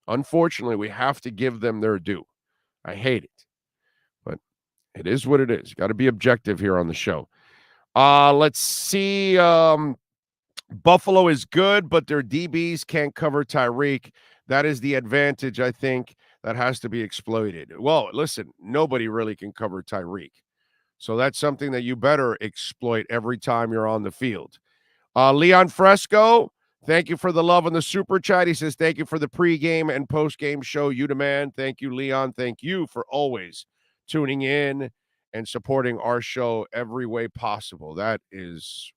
Unfortunately, we have to give them their due. I hate it, but it is what it is. Got to be objective here on the show. Let's see. Buffalo is good, but their DBs can't cover Tyreek. That is the advantage, I think, that has to be exploited. Well, listen, nobody really can cover Tyreek. So that's something that you better exploit every time you're on the field. Leon Fresco, thank you for the love on the super chat. He says, thank you for the pregame and postgame show. You demand. Thank you, Leon. Thank you for always tuning in and supporting our show every way possible. That is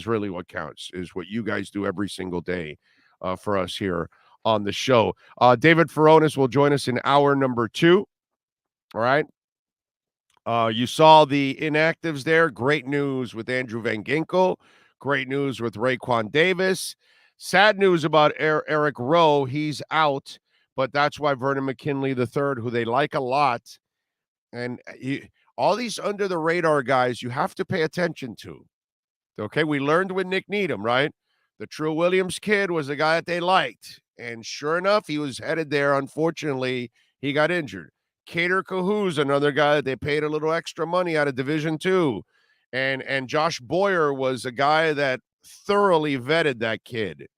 really what counts, is what you guys do every single day for us here on the show. David Furones will join us in hour number 2. All right. You saw the inactives there. Great news with Andrew Van Ginkel. Great news with Raekwon Davis. Sad news about Eric Rowe. He's out, but that's why Vernon McKinley III, who they like a lot, and all these under-the-radar guys you have to pay attention to. Okay, we learned with Nick Needham, right? The True Williams kid was the guy that they liked, and sure enough, he was headed there. Unfortunately, he got injured. Cater Kahoo's another guy that they paid a little extra money out of Division II. And Josh Boyer was a guy that thoroughly vetted that kid,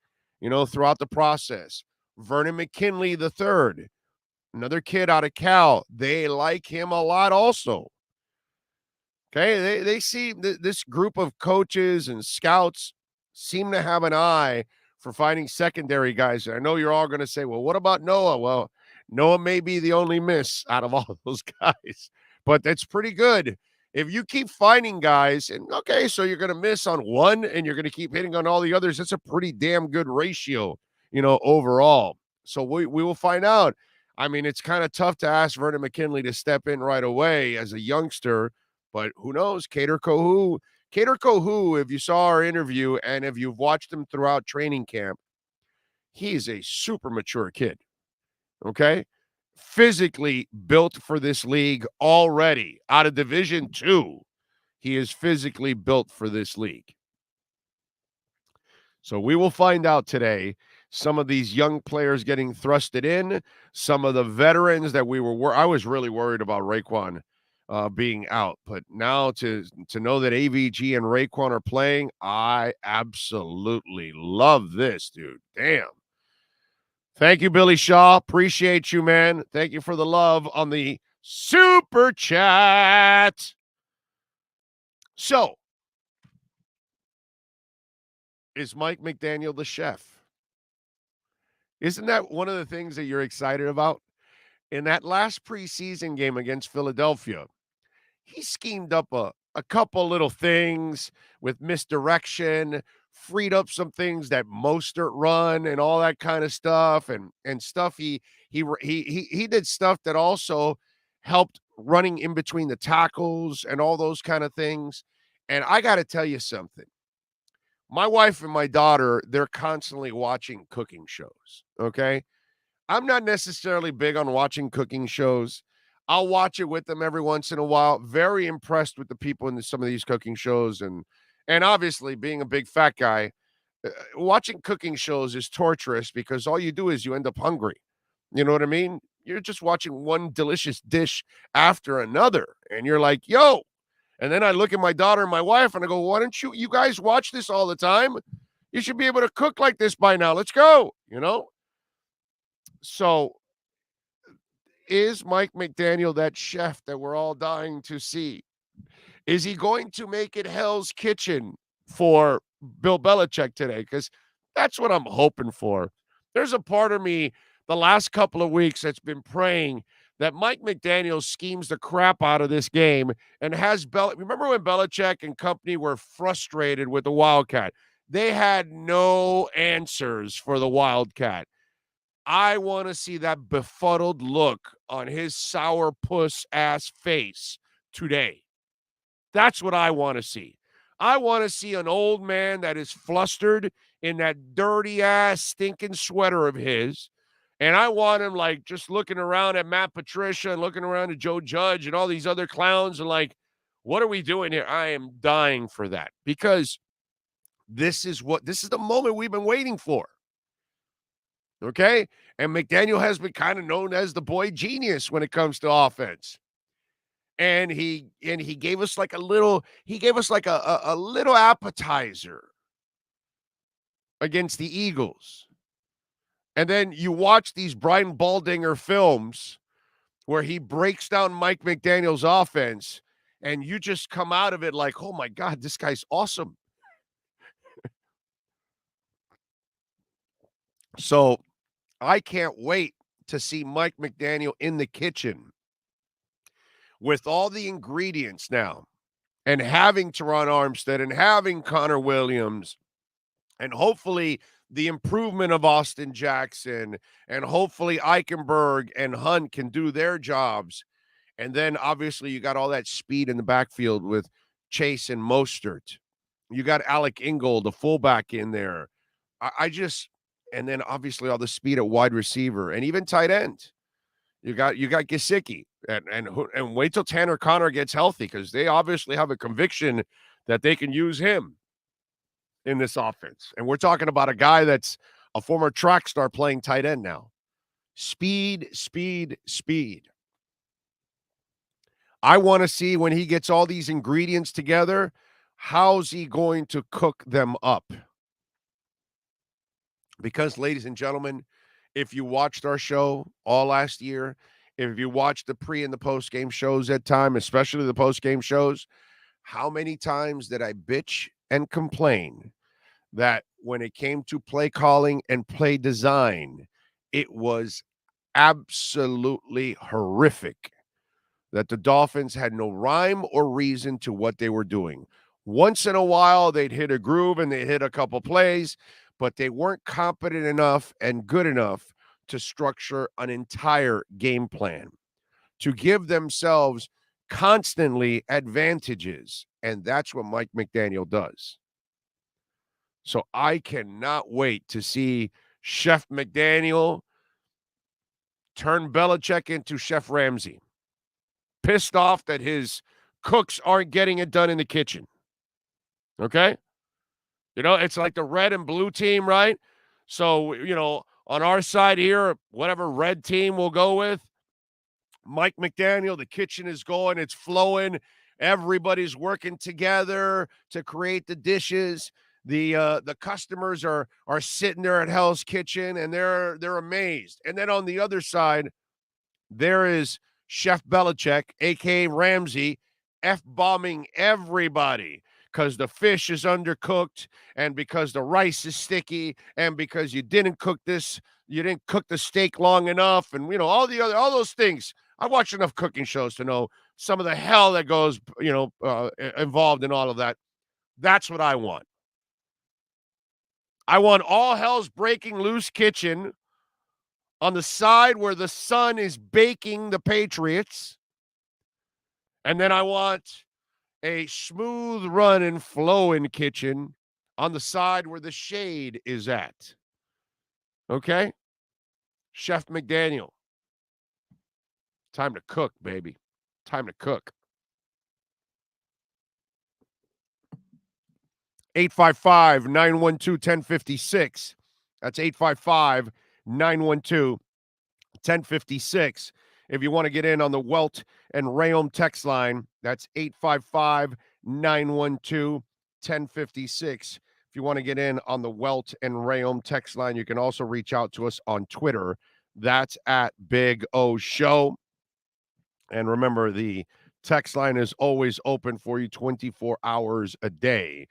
you know, throughout the process. Vernon McKinley III, another kid out of Cal. They like him a lot also. Okay, they see this group of coaches and scouts seem to have an eye for finding secondary guys. And I know you're all going to say, well, what about Noah? Well, Noah may be the only miss out of all those guys, but that's pretty good. If you keep finding guys, and okay, so you're going to miss on one and you're going to keep hitting on all the others, that's a pretty damn good ratio, you know, overall. So we will find out. I mean, it's kind of tough to ask Vernon McKinley to step in right away as a youngster, but who knows? Cater Kohou, if you saw our interview and if you've watched him throughout training camp, he's a super mature kid. Okay? Physically built for this league already. Out of Division II, he is physically built for this league. So we will find out today some of these young players getting thrusted in, some of the veterans that I was really worried about Raekwon being out. But now to know that AVG and Raekwon are playing, I absolutely love this, dude. Damn. Thank you, Billy Shaw. Appreciate you, man. Thank you for the love on the super chat. So, is Mike McDaniel the chef? Isn't that one of the things that you're excited about? In that last preseason game against Philadelphia, he schemed up a couple little things with misdirection, freed up some things that Mostert run and all that kind of stuff, and stuff he did stuff that also helped running in between the tackles and all those kind of things. And I got to tell you something. My wife and my daughter, they're constantly watching cooking shows, okay? I'm not necessarily big on watching cooking shows. I'll watch it with them every once in a while. Very impressed with the people in some of these cooking shows. And obviously, being a big fat guy, watching cooking shows is torturous because all you do is you end up hungry. You know what I mean? You're just watching one delicious dish after another. And you're like, yo. And then I look at my daughter and my wife and I go, why don't you guys watch this all the time? You should be able to cook like this by now. Let's go. You know? So Is Mike McDaniel that chef that we're all dying to see? Is he going to make it Hell's Kitchen for Bill Belichick today? Because that's what I'm hoping for. There's a part of me the last couple of weeks that's been praying that Mike McDaniel schemes the crap out of this game and has remember when Belichick and company were frustrated with the Wildcat? They had no answers for the Wildcat. I want to see that befuddled look on his sourpuss ass face today. That's what I want to see. I want to see an old man that is flustered in that dirty ass stinking sweater of his. And I want him like just looking around at Matt Patricia and looking around at Joe Judge and all these other clowns and like, what are we doing here? I am dying for that because this is the moment we've been waiting for. Okay? And McDaniel has been kind of known as the boy genius when it comes to offense. And he gave us like a little appetizer against the Eagles. And then you watch these Brian Baldinger films where he breaks down Mike McDaniel's offense, and you just come out of it like, oh my God, this guy's awesome. So I can't wait to see Mike McDaniel in the kitchen with all the ingredients now and having Teron Armstead and having Connor Williams and hopefully the improvement of Austin Jackson and hopefully Eichenberg and Hunt can do their jobs. And then obviously you got all that speed in the backfield with Chase and Mostert. You got Alec Ingold, the fullback in there. And then obviously all the speed at wide receiver and even tight end. You got Gesicki and wait till Tanner Conner gets healthy because they obviously have a conviction that they can use him in this offense. And we're talking about a guy that's a former track star playing tight end now. Speed, speed, speed. I want to see when he gets all these ingredients together, how's he going to cook them up? Because, ladies and gentlemen, if you watched our show all last year, if you watched the pre and the post-game shows at time, especially the post-game shows, how many times did I bitch and complain that when it came to play calling and play design, it was absolutely horrific, that the Dolphins had no rhyme or reason to what they were doing. Once in a while, they'd hit a groove and they'd hit a couple plays, but they weren't competent enough and good enough to structure an entire game plan, to give themselves constantly advantages. And that's what Mike McDaniel does. So I cannot wait to see Chef McDaniel turn Belichick into Chef Ramsay. Pissed off that his cooks aren't getting it done in the kitchen. Okay? You know, it's like the red and blue team, right? So, you know, on our side here, whatever red team we'll go with, Mike McDaniel, the kitchen is going, it's flowing. Everybody's working together to create the dishes. The customers are sitting there at Hell's Kitchen and they're amazed. And then on the other side, there is Chef Belichick, aka Ramsay, F-bombing everybody because the fish is undercooked and because the rice is sticky and because you didn't cook the steak long enough, and you know all those things. I watch enough cooking shows to know some of the hell that goes involved in all of that. That's what I want. I want all hell's breaking loose kitchen on the side where the sun is baking the Patriots. And then I want a smooth run and flowing kitchen on the side where the shade is at. Okay? Chef McDaniel. Time to cook, baby. Time to cook. 855-912-1056. That's 855-912-1056. If you want to get in on the Welt and Rayom text line, that's 855-912-1056. If you want to get in on the Welt and Rayom text line, you can also reach out to us on Twitter. That's at Big O Show. And remember, the text line is always open for you 24 hours a day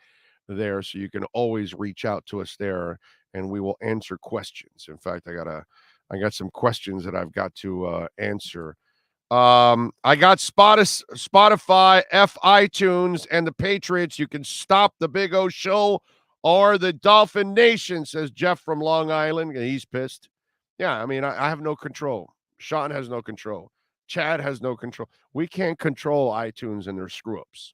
there, so you can always reach out to us there, and we will answer questions. In fact, I got some questions that I've got to answer. I got Spotify, iTunes, and the Patriots. You can stop the Big O Show or the Dolphin Nation, says Jeff from Long Island. He's pissed. Yeah, I mean, I have no control. Sean has no control. Chad has no control. We can't control iTunes and their screw-ups.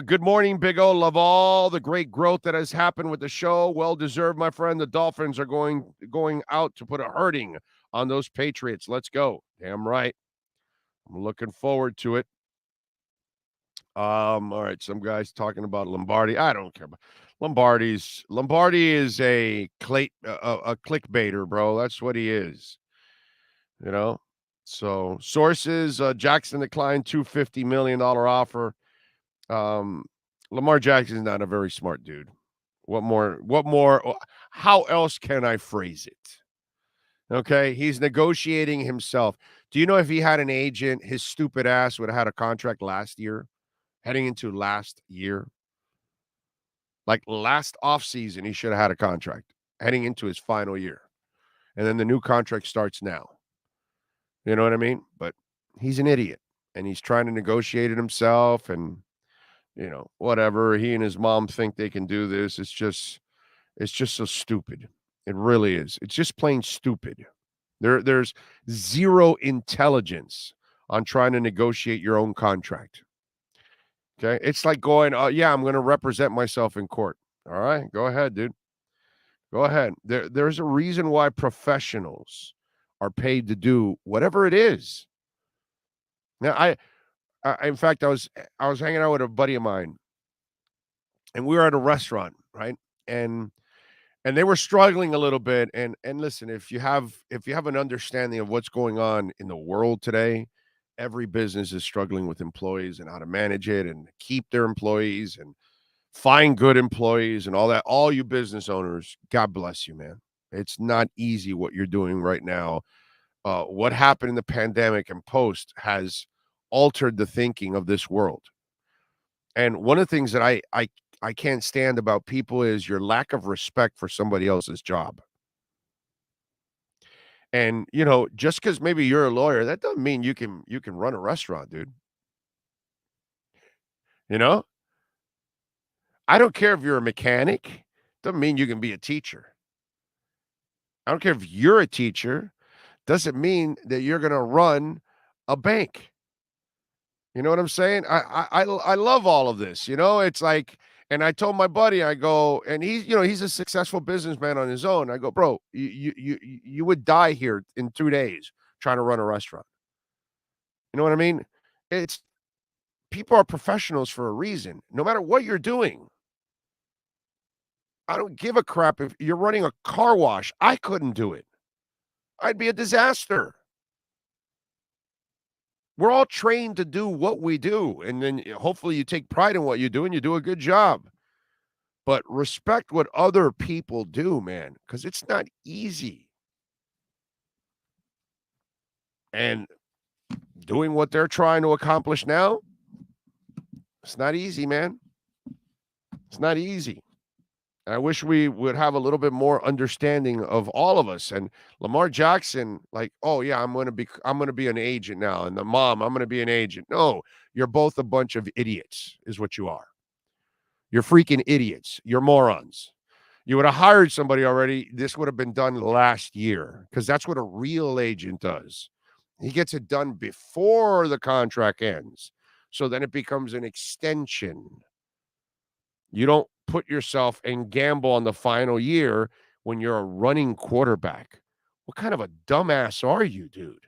Good morning, Big O. Love all the great growth that has happened with the show. Well-deserved, my friend. The Dolphins are going out to put a hurting on those Patriots. Let's go. Damn right. I'm looking forward to it. All right, some guys talking about Lombardi. I don't care about Lombardi is a clickbaiter, bro. That's what he is. You know? So sources, Jackson declined $250 million offer. Lamar Jackson is not a very smart dude. What more? How else can I phrase it? Okay. He's negotiating himself. Do you know if he had an agent, his stupid ass would have had a contract last year, heading into last year? Like last offseason, he should have had a contract heading into his final year. And then the new contract starts now. You know what I mean? But he's an idiot, and he's trying to negotiate it himself, and you know, whatever. He and his mom think they can do this. It's just so stupid. It really is. It's just plain stupid. There's zero intelligence on trying to negotiate your own contract. Okay? It's like going, yeah, I'm going to represent myself in court. All right? Go ahead, dude. Go ahead. There's a reason why professionals are paid to do whatever it is. Now, in fact, I was hanging out with a buddy of mine, and we were at a restaurant, right? And they were struggling a little bit. And listen, if you have an understanding of what's going on in the world today, every business is struggling with employees and how to manage it and keep their employees and find good employees and all that. All you business owners, God bless you, man. It's not easy what you're doing right now. What happened in the pandemic and post has altered the thinking of this world. And one of the things that I can't stand about people is your lack of respect for somebody else's job. And, you know, just because maybe you're a lawyer, that doesn't mean you can run a restaurant, dude. You know? I don't care if you're a mechanic. Doesn't mean you can be a teacher. I don't care if you're a teacher. Doesn't mean that you're going to run a bank. You know what I'm saying? I love all of this. You know, it's like, and I told my buddy, I go, and he's a successful businessman on his own. I go, bro, you would die here in 2 days trying to run a restaurant. You know what I mean? It's people are professionals for a reason, no matter what you're doing. I don't give a crap if you're running a car wash. I couldn't do it. I'd be a disaster. We're all trained to do what we do, and then hopefully you take pride in what you do and you do a good job. But respect what other people do, man, because it's not easy. And doing what they're trying to accomplish now, it's not easy, man. It's not easy. I wish we would have a little bit more understanding of all of us. And Lamar Jackson, like, oh yeah, I'm going to be an agent now. And the mom, I'm going to be an agent. No, you're both a bunch of idiots is what you are. You're freaking idiots. You're morons. You would have hired somebody already. This would have been done last year because that's what a real agent does. He gets it done before the contract ends. So then it becomes an extension. You don't put yourself and gamble on the final year when you're a running quarterback. What kind of a dumbass are you, dude?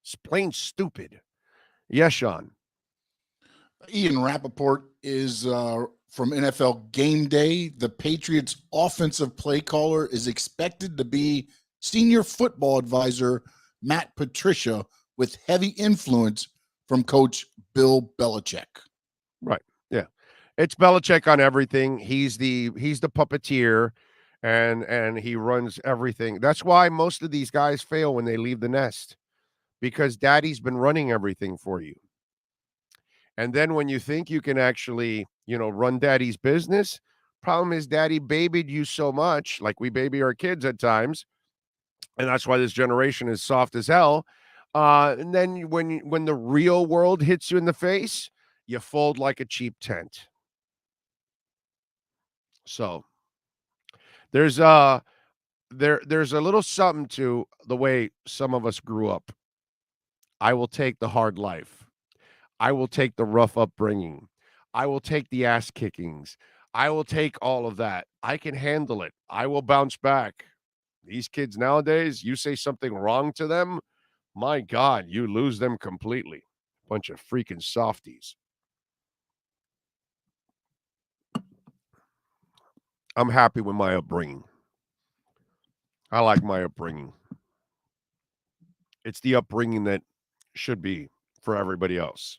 It's plain stupid. Yes, Sean. Ian Rappaport is from NFL Game Day. The Patriots offensive play caller is expected to be senior football advisor Matt Patricia with heavy influence from coach Bill Belichick. Right. Yeah. It's Belichick on everything. He's the puppeteer. and he runs everything. That's why most of these guys fail when they leave the nest, because daddy's been running everything for you. And then when you think you can actually, run daddy's business, problem is daddy babied you so much, like we baby our kids at times, and that's why this generation is soft as hell. And then when the real world hits you in the face, you fold like a cheap tent. So there's a little something to the way some of us grew up. I will take the hard life. I will take the rough upbringing. I will take the ass kickings. I will take all of that. I can handle it. I will bounce back. These kids nowadays, you say something wrong to them, my God, you lose them completely. Bunch of freaking softies. I'm happy with my upbringing. I like my upbringing. It's the upbringing that should be for everybody else.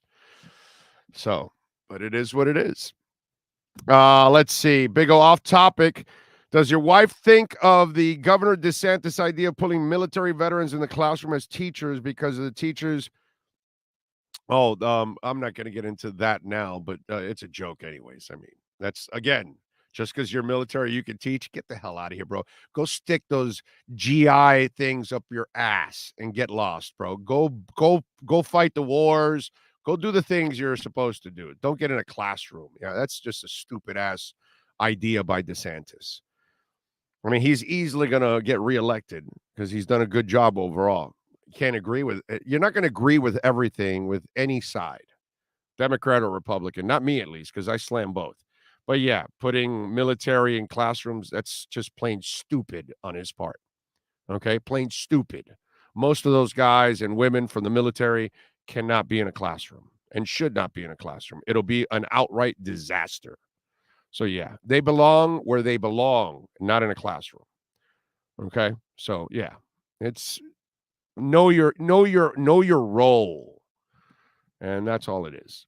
So, but it is what it is. Let's see. Big O off topic. Does your wife think of the Governor DeSantis idea of pulling military veterans in the classroom as teachers because of the teachers? I'm not going to get into that now, but it's a joke anyways. I mean, that's, again, just because you're military, you can teach. Get the hell out of here, bro. Go stick those GI things up your ass and get lost, bro. Go fight the wars. Go do the things you're supposed to do. Don't get in a classroom. Yeah, that's just a stupid ass idea by DeSantis. I mean, he's easily going to get reelected because he's done a good job overall. You're not going to agree with everything with any side, Democrat or Republican. Not me, at least, because I slam both. But yeah, putting military in classrooms, that's just plain stupid on his part. Okay, plain stupid. Most of those guys and women from the military cannot be in a classroom and should not be in a classroom. It'll be an outright disaster. So yeah, they belong where they belong, not in a classroom. Okay? So yeah, it's know your role. And that's all it is.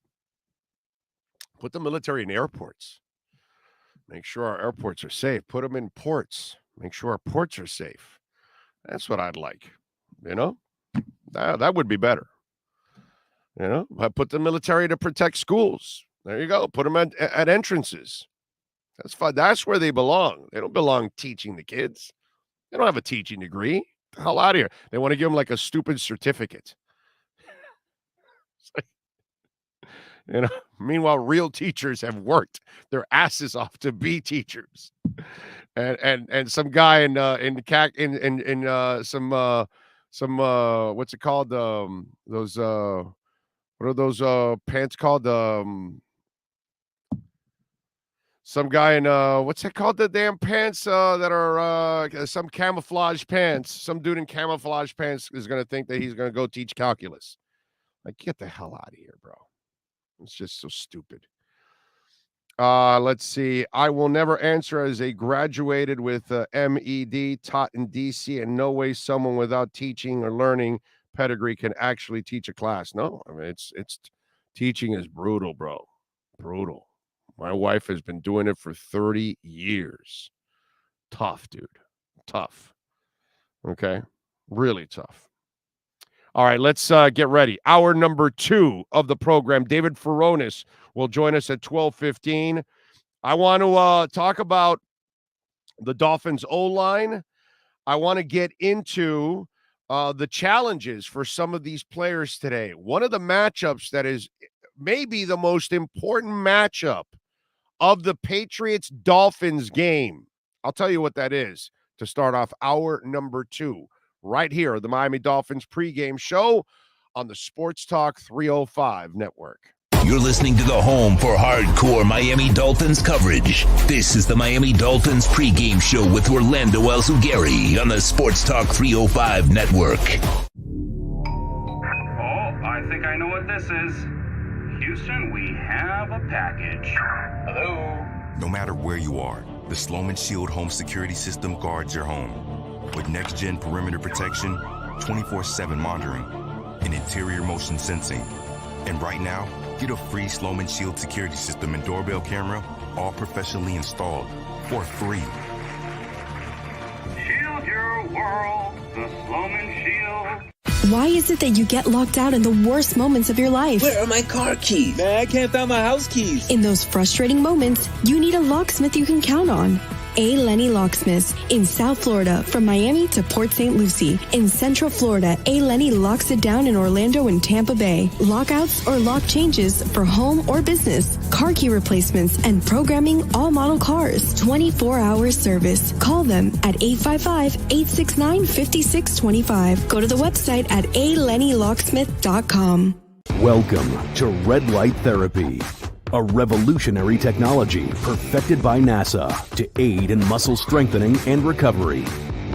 Put the military in airports. Make sure our airports are safe. Put them in ports. Make sure our ports are safe. That's what I'd like. That would be better. I put the military to protect schools. There you go. Put them at entrances. That's fine. That's where they belong. They don't belong teaching the kids. They don't have a teaching degree. Get the hell out of here. They want to give them like a stupid certificate. Meanwhile, real teachers have worked their asses off to be teachers. And some guy in some what's it called? Those what are those pants called? Some guy in what's it called? The damn pants that are some camouflage pants. Some dude in camouflage pants is going to think that he's going to go teach calculus. Like, get the hell out of here, bro. It's just so stupid. Let's see. I will never answer as a graduated with MED, taught in DC, and no way someone without teaching or learning pedigree can actually teach a class. No, I mean, it's teaching is brutal, bro. Brutal. My wife has been doing it for 30 years. Tough, dude. Tough. Okay? Really tough. All right, let's get ready. Hour number 2 of the program. David Furones will join us at 12:15. I want to talk about the Dolphins O-line. I want to get into the challenges for some of these players today. One of the matchups that is maybe the most important matchup of the Patriots-Dolphins game. I'll tell you what that is to start off hour number 2. Right here, the Miami Dolphins pregame show on the Sports Talk 305 network. You're listening to the home for hardcore Miami Dolphins coverage. This is the Miami Dolphins pregame show with Orlando Alzugaray on the Sports Talk 305 network. Oh, I think I know what this is. Houston, we have a package. Hello? No matter where you are, the Sloman Shield home security system guards your home. With next-gen perimeter protection, 24/7 monitoring, and interior motion sensing. And right now, get a free Sloman Shield security system and doorbell camera, all professionally installed, for free. world, the Sloman Shield. Why is it that you get locked out in the worst moments of your life? Where are my car keys? Man, I can't find my house keys. In those frustrating moments, you need a locksmith you can count on. A. Lenny Locksmiths in South Florida, from Miami to Port St. Lucie. In Central Florida, A. Lenny locks it down in Orlando and Tampa Bay. Lockouts or lock changes for home or business. Car key replacements and programming all model cars. 24-hour service. Call them at 855-869-5625. Go to the website at alennylocksmith.com. Welcome to Red Light Therapy, a revolutionary technology perfected by NASA to aid in muscle strengthening and recovery.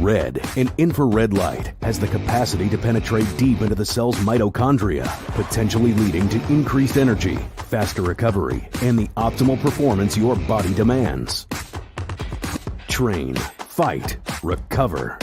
Red and infrared light has the capacity to penetrate deep into the cell's mitochondria, potentially leading to increased energy, faster recovery, and the optimal performance your body demands. Train, fight, recover.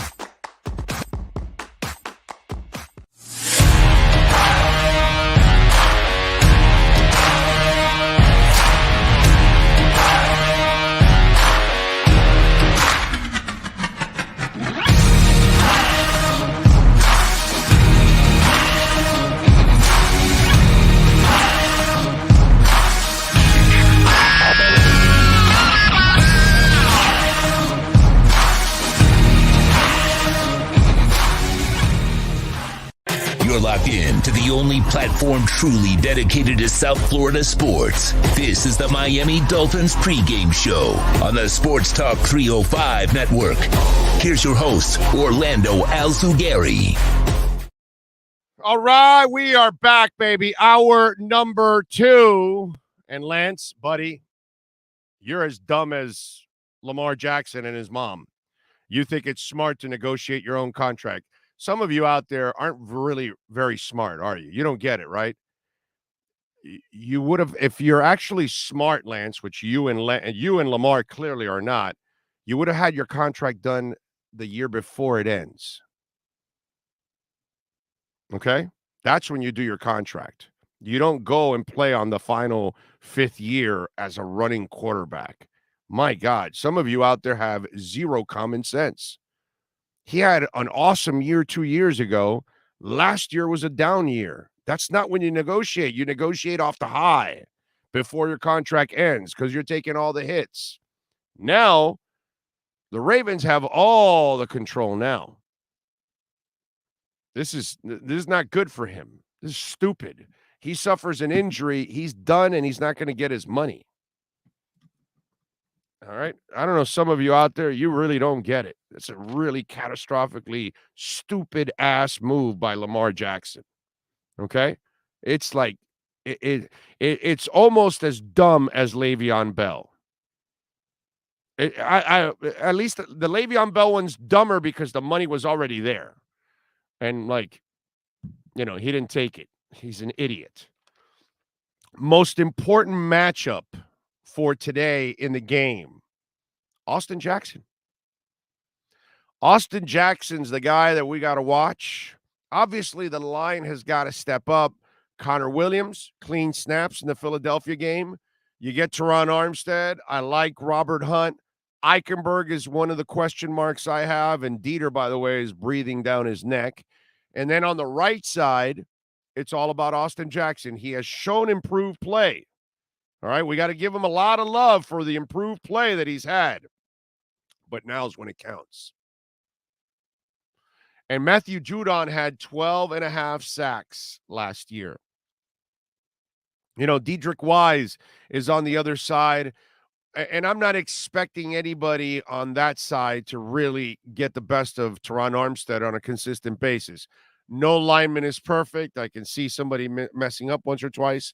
You're locked in to the only platform truly dedicated to South Florida sports. This is the Miami Dolphins Pregame Show on the Sports Talk 305 network. Here's your host, Orlando Alzugaray. All right, we are back, baby. Hour number 2. And Lance, buddy, you're as dumb as Lamar Jackson and his mom. You think it's smart to negotiate your own contract. Some of you out there aren't really very smart, are you? You don't get it, right? You would have, if you're actually smart, Lance, which you and Lamar clearly are not, you would have had your contract done the year before it ends. Okay? That's when you do your contract. You don't go and play on the final 5th year as a running quarterback. My God, some of you out there have zero common sense. He had an awesome year 2 years ago. Last year was a down year. That's not when you negotiate. You negotiate off the high before your contract ends because you're taking all the hits. Now, the Ravens have all the control now. This is not good for him. This is stupid. He suffers an injury. He's done, and he's not going to get his money. All right. I don't know. Some of you out there, you really don't get it. It's a really catastrophically stupid ass move by Lamar Jackson. Okay. It's like, it's almost as dumb as Le'Veon Bell. At least the Le'Veon Bell one's dumber because the money was already there. And he didn't take it. He's an idiot. Most important matchup for today in the game, Austin Jackson. Austin Jackson's the guy that we got to watch. Obviously, the line has got to step up. Connor Williams, clean snaps in the Philadelphia game. You get Teron Armstead. I like Robert Hunt. Eichenberg is one of the question marks I have. And Dieter, by the way, is breathing down his neck. And then on the right side, it's all about Austin Jackson. He has shown improved play. All right, we got to give him a lot of love for the improved play that he's had. But now's when it counts. And Matthew Judon had 12.5 sacks last year. Dedrick Wise is on the other side. And I'm not expecting anybody on that side to really get the best of Teron Armstead on a consistent basis. No lineman is perfect. I can see somebody messing up once or twice.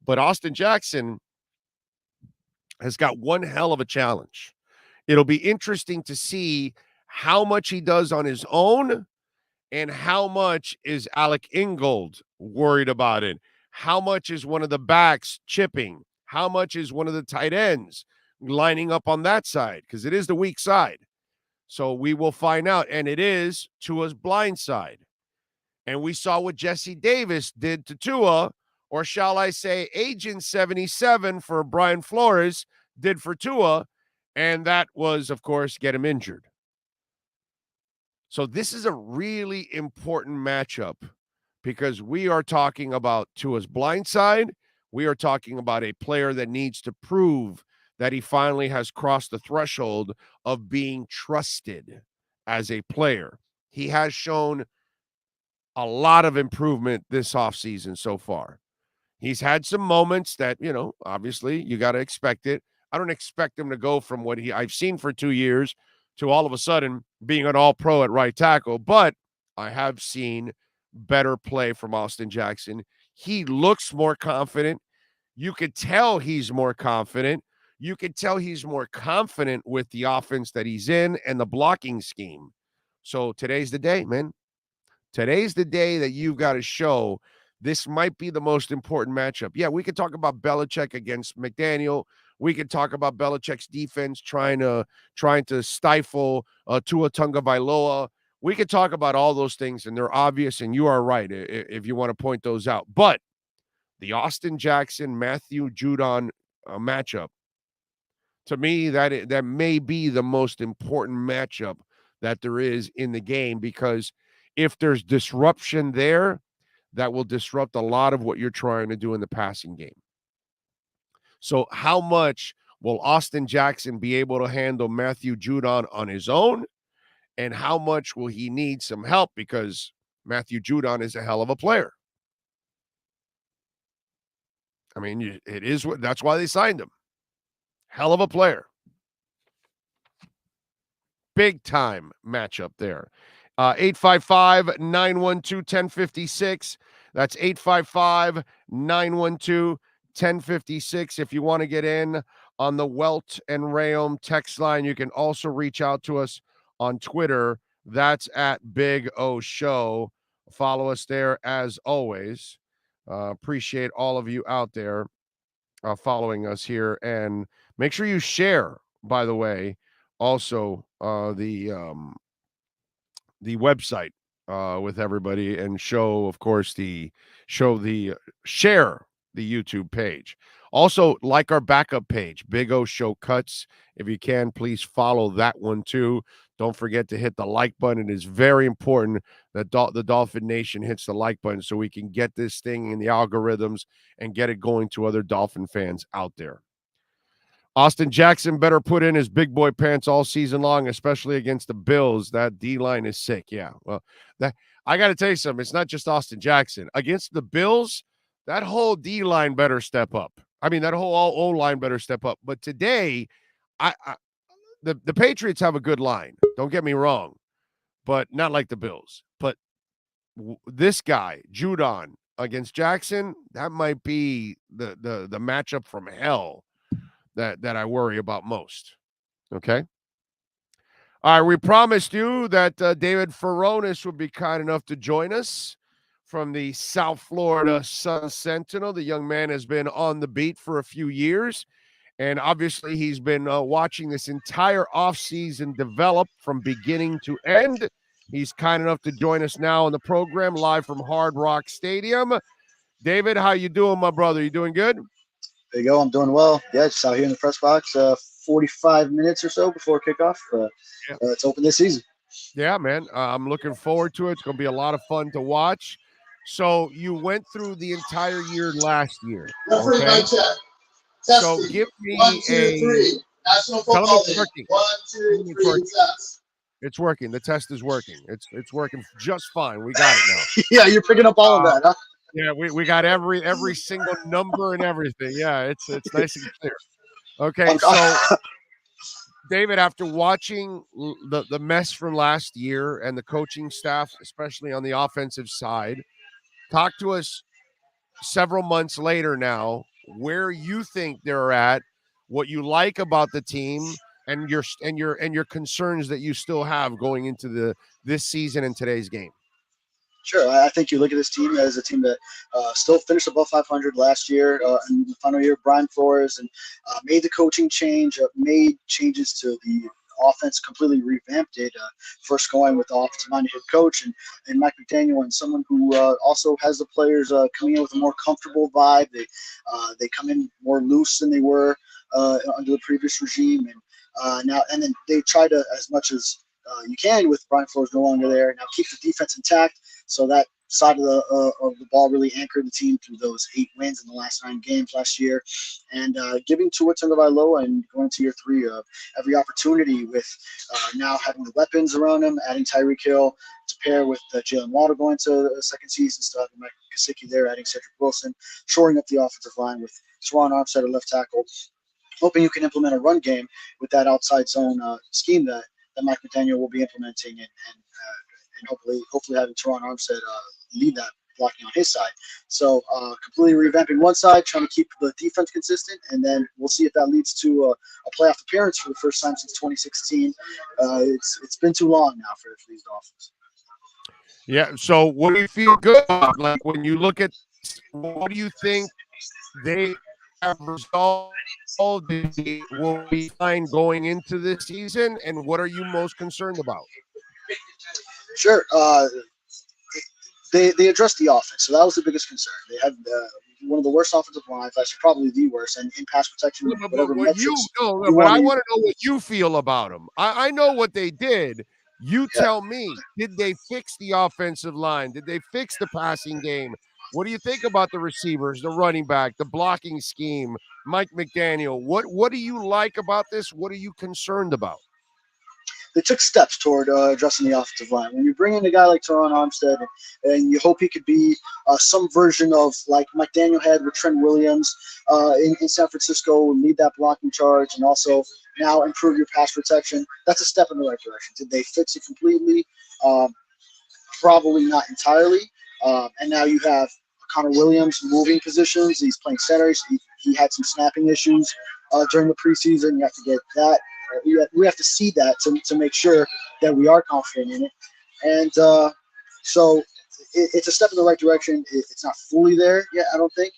But Austin Jackson has got one hell of a challenge. It'll be interesting to see how much he does on his own and how much is Alec Ingold worried about it. How much is one of the backs chipping? How much is one of the tight ends lining up on that side? Because it is the weak side. So we will find out. And it is Tua's blind side. And we saw what Jesse Davis did to Tua, or shall I say Agent 77 for Brian Flores did for Tua, and that was, of course, get him injured. So this is a really important matchup because we are talking about Tua's blind side. We are talking about a player that needs to prove that he finally has crossed the threshold of being trusted as a player. He has shown a lot of improvement this offseason so far. He's had some moments that, obviously you got to expect it. I don't expect him to go from what I've seen for 2 years to all of a sudden being an all-pro at right tackle, but I have seen better play from Austin Jackson. He looks more confident. You could tell he's more confident. You could tell he's more confident with the offense that he's in and the blocking scheme. So today's the day, man. Today's the day that you've got to show this might be the most important matchup. Yeah, we could talk about Belichick against McDaniel. We could talk about Belichick's defense trying to stifle Tua Tagovailoa. We could talk about all those things, and they're obvious, and you are right if you want to point those out. But the Austin Jackson, Matthew Judon matchup, to me, that may be the most important matchup that there is in the game, because if there's disruption there, that will disrupt a lot of what you're trying to do in the passing game. So how much will Austin Jackson be able to handle Matthew Judon on his own? And how much will he need some help? Because Matthew Judon is a hell of a player. I mean, that's why they signed him. Hell of a player. Big time matchup there. 855-912-1056. That's 855-912-1056. If you want to get in on the Welt and Rayom text line, you can also reach out to us on Twitter. That's at Big O Show. Follow us there as always. Appreciate all of you out there following us here. And make sure you share, by the way, also the website with everybody, and share the YouTube page. Also, like our backup page, Big O Show Cuts. If you can, please follow that one too. Don't forget to hit the like button. It is very important that the Dolphin Nation hits the like button so we can get this thing in the algorithms and get it going to other Dolphin fans out there. Austin Jackson better put in his big boy pants all season long, especially against the Bills. That D-line is sick. Yeah, well, I got to tell you something. It's not just Austin Jackson. Against the Bills, that whole D-line better step up. I mean, that whole O-line better step up. But today, the Patriots have a good line. Don't get me wrong, but not like the Bills. But this guy, Judon, against Jackson, that might be the matchup from hell that I worry about most. Okay. All right. We promised you that David Furones would be kind enough to join us from the South Florida Sun Sentinel. The young man has been on the beat for a few years, and obviously he's been watching this entire offseason develop from beginning to end. He's kind enough to join us now on the program live from Hard Rock Stadium. David, how you doing, my brother? You doing good? There you go. I'm doing well. Yeah, just out here in the press box, 45 minutes or so before kickoff. It's open this season. Yeah, man. I'm looking forward to it. It's going to be a lot of fun to watch. So you went through the entire year last year. Okay? So give me 1, 2, 3. National football league. 1, 2, 3. Test. It's working. The test is working. It's working just fine. We got it now. Yeah, you're picking up all of that, huh? Yeah, we got every single number and everything. Yeah, it's nice and clear. Okay, so David, after watching the mess from last year and the coaching staff, especially on the offensive side, talk to us several months later now where you think they're at, what you like about the team, and your concerns that you still have going into this season and today's game. Sure. I think you look at this team as a team that still finished above 500 last year in the final year of Brian Flores, and made the coaching change, made changes to the offense, completely revamped it. First going with the offensive-minded head coach and Mike McDaniel, and someone who also has the players coming in with a more comfortable vibe. They come in more loose than they were under the previous regime, and then they try to, as much as you can with Brian Flores no longer there. Now keep the defense intact, so that side of the ball really anchored the team through those 8 wins in the last 9 games last year, and giving Tua Tagovailoa and going to year 3 every opportunity with now having the weapons around him, adding Tyreek Hill to pair with Jalen Waddle going to the second season, still having Mike Gesicki there, adding Cedric Wilson, shoring up the offensive line with Teron Armstead at left tackle, hoping you can implement a run game with that outside zone scheme that Mike McDaniel will be implementing, and hopefully having Teron Armstead lead that blocking on his side. So completely revamping one side, trying to keep the defense consistent, and then we'll see if that leads to a playoff appearance for the first time since 2016. It's been too long now for these Dolphins. Yeah. So what do you feel good about? Like when you look at, what do you think they have resolved? Will be fine going into this season, and what are you most concerned about? Sure. They addressed the offense, so that was the biggest concern. They had one of the worst offensive lines, actually probably the worst, and in pass protection. But I want to know what you feel about them. I know what they did. You tell me, did they fix the offensive line? Did they fix the passing game? What do you think about the receivers, the running back, the blocking scheme, Mike McDaniel? What do you like about this? What are you concerned about? They took steps toward addressing the offensive line. When you bring in a guy like Teron Armstead, and you hope he could be some version of like McDaniel had with Trent Williams in San Francisco, and lead that blocking charge, and also now improve your pass protection, that's a step in the right direction. Did they fix it completely? Probably not entirely. And now you have Connor Williams moving positions. He's playing center. He had some snapping issues during the preseason. You have to get that. We have to see that to make sure that we are confident in it. And so it's a step in the right direction. It's not fully there yet, I don't think.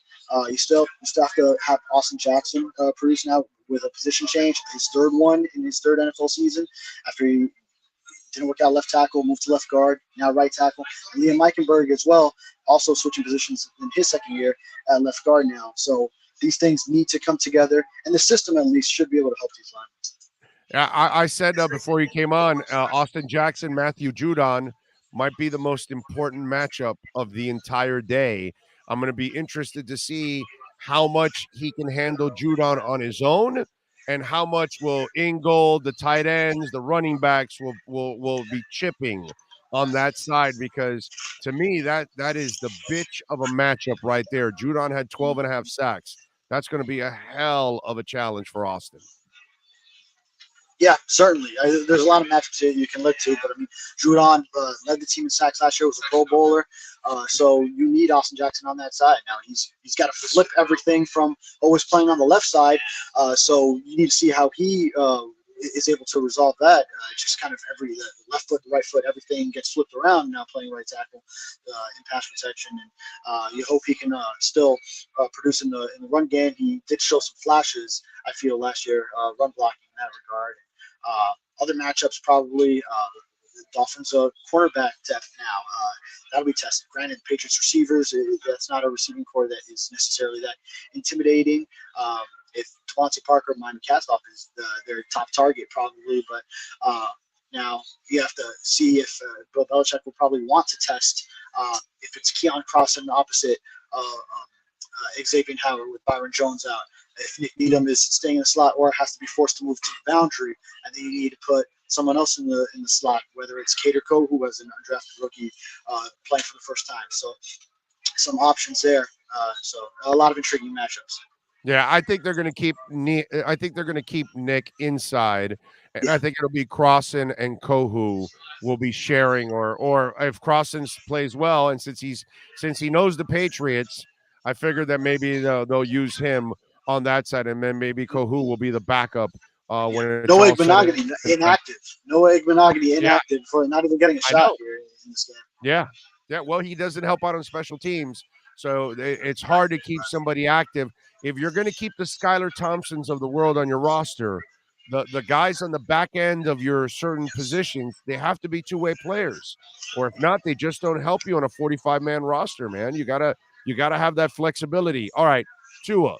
You still have to have Austin Jackson produce now with a position change, his third one in his third NFL season after he didn't work out left tackle, moved to left guard, now right tackle. And Liam Eichenberg as well, also switching positions in his second year at left guard now. So these things need to come together, and the system at least should be able to help these linemen. Yeah, I said before you came on, Austin Jackson, Matthew Judon might be the most important matchup of the entire day. I'm going to be interested to see how much he can handle Judon on his own, and how much will Ingold, the tight ends, the running backs will be chipping on that side, because to me that is the bitch of a matchup right there. Judon had 12.5 sacks. That's going to be a hell of a challenge for Austin. Yeah, certainly. There's a lot of matchups here you can look to, but I mean, Judon led the team in sacks last year, was a Pro Bowler, so you need Austin Jackson on that side. Now he's got to flip everything from always playing on the left side, so you need to see how he is able to resolve that. Just kind of the left foot, the right foot, everything gets flipped around now playing right tackle in pass protection, and you hope he can still produce in the run game. He did show some flashes, I feel, last year, run blocking in that regard. Other matchups probably the Dolphins cornerback depth now. That'll be tested. Granted, Patriots receivers, that's not a receiving core that is necessarily that intimidating. If Devontae Parker, Miami Castleff is their top target probably, but now you have to see if Bill Belichick will probably want to test if it's Keon Cross and the opposite Xavier Howard with Byron Jones out. If Nick Needham is staying in the slot or has to be forced to move to the boundary, and then you need to put someone else in the slot, whether it's Cater Coe, who was an undrafted rookie playing for the first time. So some options there. So a lot of intriguing matchups. Yeah, I think they're going to keep Nick inside, and I think it'll be Crossan and Kohu will be sharing, or if Crossan plays well, and since he knows the Patriots, I figured that maybe they'll use him on that side, and then maybe Kohu will be the backup when it's Noah Igbenogany inactive. Noah Igbenogany inactive for not even getting a shot here in this game. Yeah. Well, he doesn't help out on special teams, so it's hard to keep somebody active. If you're going to keep the Skylar Thompsons of the world on your roster, the guys on the back end of your certain positions, they have to be two-way players, or if not, they just don't help you on a 45-man roster, man. You gotta have that flexibility. All right, Tua.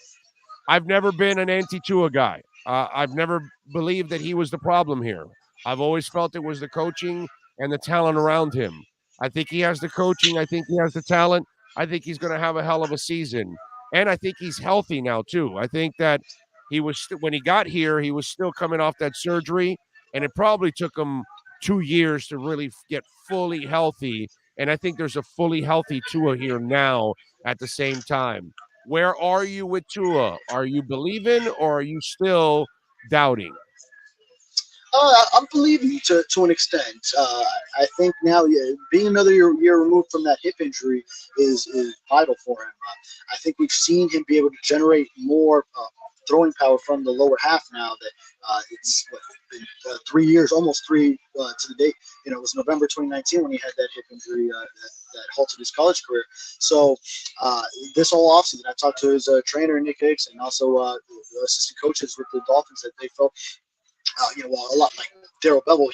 I've never been an anti-Tua guy. I've never believed that he was the problem here. I've always felt it was the coaching and the talent around him. I think he has the coaching. I think he has the talent. I think he's going to have a hell of a season. And I think he's healthy now, too. I think that he was when he got here, he was still coming off that surgery, and it probably took him 2 years to really get fully healthy. And I think there's a fully healthy Tua here now at the same time. Where are you with Tua? Are you believing or are you still doubting? I'm believing to an extent. I think now, being another year removed from that hip injury is vital for him. I think we've seen him be able to generate more throwing power from the lower half now that it's been 3 years, almost three to the date. It was November 2019 when he had that hip injury that halted his college career. So this whole offseason, I talked to his trainer, Nick Hicks, and also the assistant coaches with the Dolphins that they felt a lot like Darrell Bevel,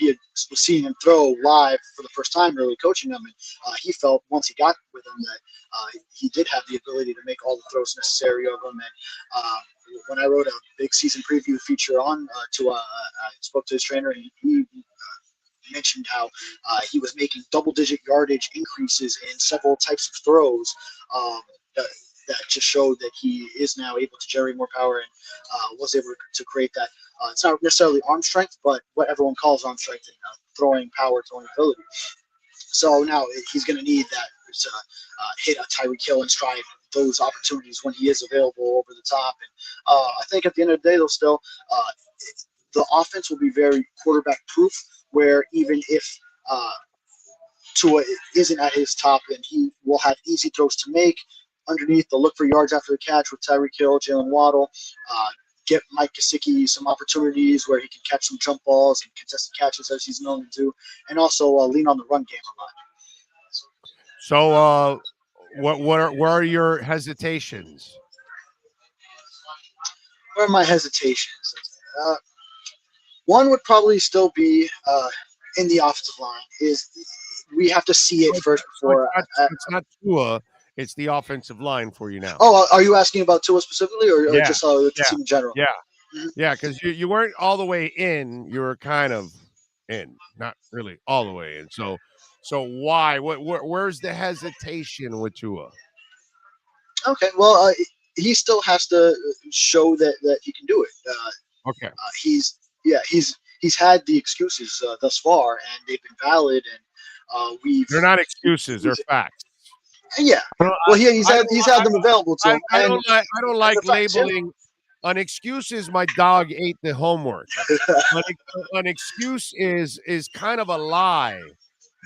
was seeing him throw live for the first time, really coaching him, and he felt once he got with him that he did have the ability to make all the throws necessary of him. And when I wrote a big season preview feature on Tua, I spoke to his trainer, and he mentioned how he was making double-digit yardage increases in several types of throws. That just showed that he is now able to generate more power and was able to create that. It's not necessarily arm strength, but what everyone calls arm strength and throwing power, throwing ability. So now he's going to need that to hit a Tyreek Hill and stride those opportunities when he is available over the top. And I think at the end of the day, though, still the offense will be very quarterback proof, where even if Tua isn't at his top, and he will have easy throws to make underneath. They'll look for yards after the catch with Tyreek Hill, Jalen Waddle, get Mike Gesicki some opportunities where he can catch some jump balls and contested catches as he's known to do, and also lean on the run game a lot. So where are your hesitations? Where are my hesitations? One would probably still be in the offensive line. We have to see it first before. It's not Tua. It's the offensive line for you now. Oh, are you asking about Tua specifically, or just the team in general? Yeah, yeah, because you weren't all the way in. You were kind of in, not really all the way in. So why? Where's the hesitation with Tua? Okay, well, he still has to show that he can do it. Okay. He's had the excuses thus far, and they've been valid, and they're not excuses; they're facts. Yeah, well, he's had them available to him. I don't like labeling. An excuse is my dog ate the homework. An excuse is kind of a lie.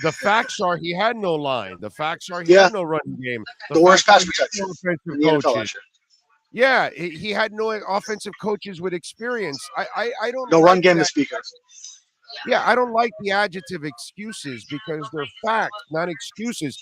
The facts are he had no line. The facts are he had no running game. The worst pass protection in the NFL last year. Yeah, he had no offensive coaches with experience. I don't. No run game to speak of. Yeah, I don't like the adjective excuses because they're facts, not excuses.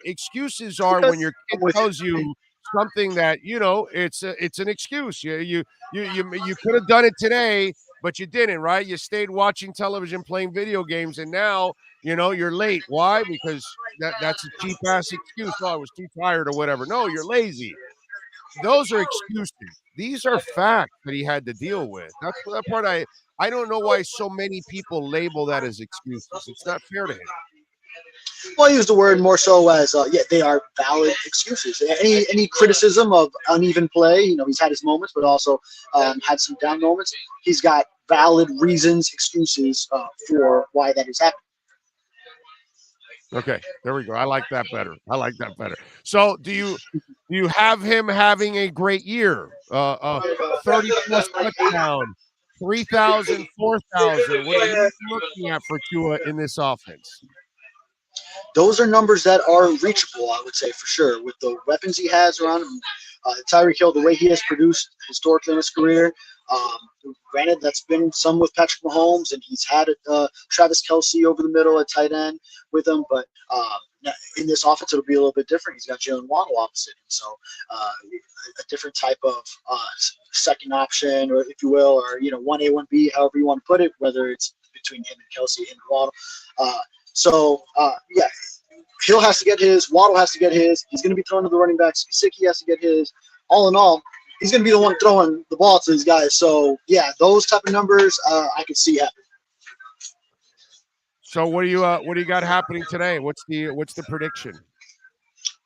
Excuses are when your kid tells you something that it's an excuse. You could have done it today, but you didn't, right? You stayed watching television, playing video games, and now you're late. Why? Because that's a cheap ass excuse. Oh, I was too tired or whatever. No, you're lazy. Those are excuses. These are facts that he had to deal with. That's that part. I don't know why so many people label that as excuses. It's not fair to him. Well, I use the word more so as, they are valid excuses. Any criticism of uneven play, he's had his moments, but also had some down moments. He's got valid reasons, excuses for why that is happening. Okay, there we go. I like that better. So do you have him having a great year? 30-plus touchdown, 3,000, 4,000. What are you looking at for Tua in this offense? Those are numbers that are reachable, I would say, for sure, with the weapons he has around him. Tyreek Hill, the way he has produced historically in his career, granted, that's been some with Patrick Mahomes, and he's had Travis Kelce over the middle at tight end with him, but in this offense, it'll be a little bit different. He's got Jalen Waddle opposite him, so a different type of second option, or if you will, or 1A, 1B, however you want to put it, whether it's between him and Kelce and Waddle. Hill has to get his. Waddle has to get his. He's going to be throwing to the running backs. Gesicki has to get his. All in all, he's going to be the one throwing the ball to these guys. So, those type of numbers I can see happening. So what do you got happening today? What's the prediction?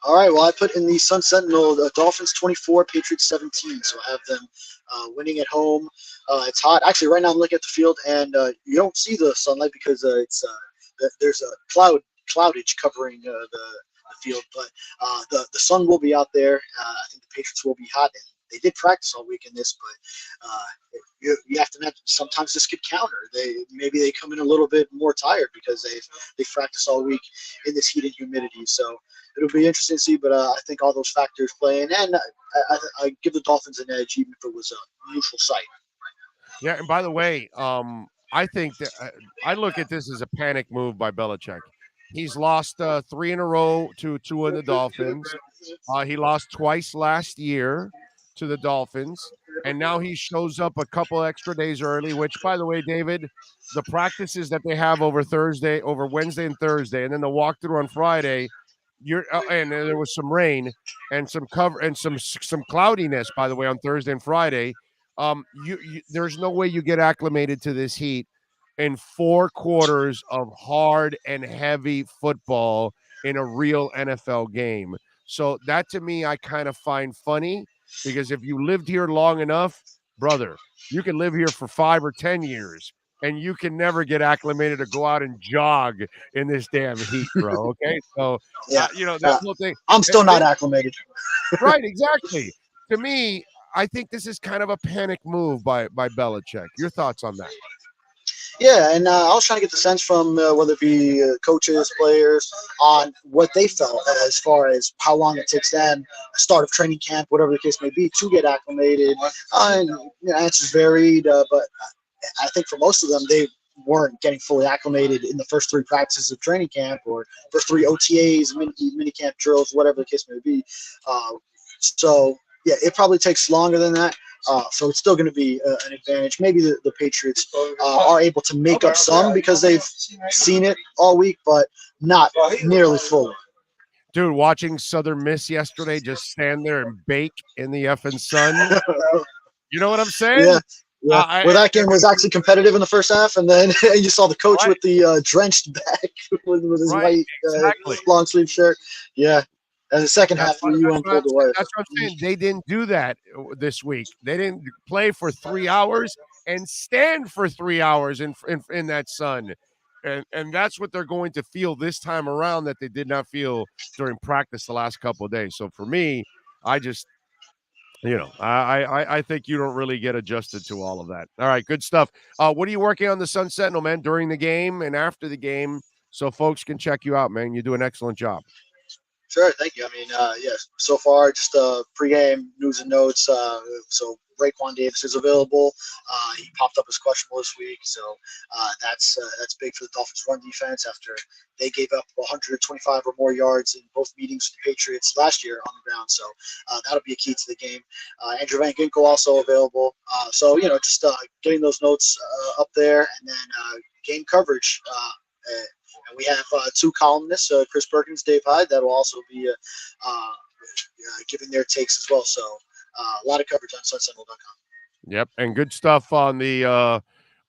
All right. Well, I put in the Sun Sentinel the Dolphins 24, Patriots 17. So I have them winning at home. It's hot. Actually, right now I'm looking at the field, and you don't see the sunlight because there's a cloudage covering the field. But the sun will be out there. I think the Patriots will be hot. And they did practice all week in this, but you have to imagine sometimes this could counter. Maybe they come in a little bit more tired because they've practiced all week in this heat and humidity. So it'll be interesting to see, but I think all those factors play in, and I give the Dolphins an edge even if it was a neutral site. Yeah, and by the way, I think that I look at this as a panic move by Belichick. He's lost 3 in a row to two of the Dolphins. He lost twice last year to the Dolphins, and now he shows up a couple extra days early, which, by the way, David, the practices that they have over Wednesday and Thursday, and then the walkthrough on Friday, and there was some rain and some cover and some cloudiness, by the way, on Thursday and Friday. There's no way you get acclimated to this heat in 4 quarters of hard and heavy football in a real NFL game. So that, to me, I kind of find funny, because if you lived here long enough, brother, you can live here for 5 or 10 years and you can never get acclimated to go out and jog in this damn heat, bro. Okay. So, yeah, that whole thing. I'm still not acclimated. Right. Exactly. To me, I think this is kind of a panic move by Belichick. Your thoughts on that? Yeah, and I was trying to get the sense from whether it be coaches, players, on what they felt as far as how long it takes them, start of training camp, whatever the case may be, to get acclimated. And answers varied, but I think for most of them, they weren't getting fully acclimated in the first 3 practices of training camp or first 3 OTAs, mini camp drills, whatever the case may be. So, yeah, it probably takes longer than that. So it's still going to be an advantage. Maybe the Patriots are able to make up some because they've seen it all week, but not nearly fully. Dude, watching Southern Miss yesterday just stand there and bake in the effing sun. You know what I'm saying? Yeah. Yeah. That game was actually competitive in the first half, and then you saw the coach with the drenched back with his white long sleeve shirt. Yeah. And the second half, pulled away. That's what I'm saying. They didn't do that this week. They didn't play for 3 hours and stand for 3 hours in that sun. And that's what they're going to feel this time around that they did not feel during practice the last couple of days. So for me, I just, I think you don't really get adjusted to all of that. All right, good stuff. What are you working on the Sun Sentinel, man, during the game and after the game, so folks can check you out, man? You do an excellent job. Sure, thank you. I mean, yes, so far just pregame news and notes. So Raekwon Davis is available. He popped up as questionable this week, so that's big for the Dolphins' run defense after they gave up 125 or more yards in both meetings with the Patriots last year on the ground. So that'll be a key to the game. Andrew Van Ginkel also available. So just getting those notes up there, and then game coverage. And we have 2 columnists, Chris Perkins, Dave Hyde, that will also be giving their takes as well. So a lot of coverage on sunsentinel.com. Yep, and good stuff on the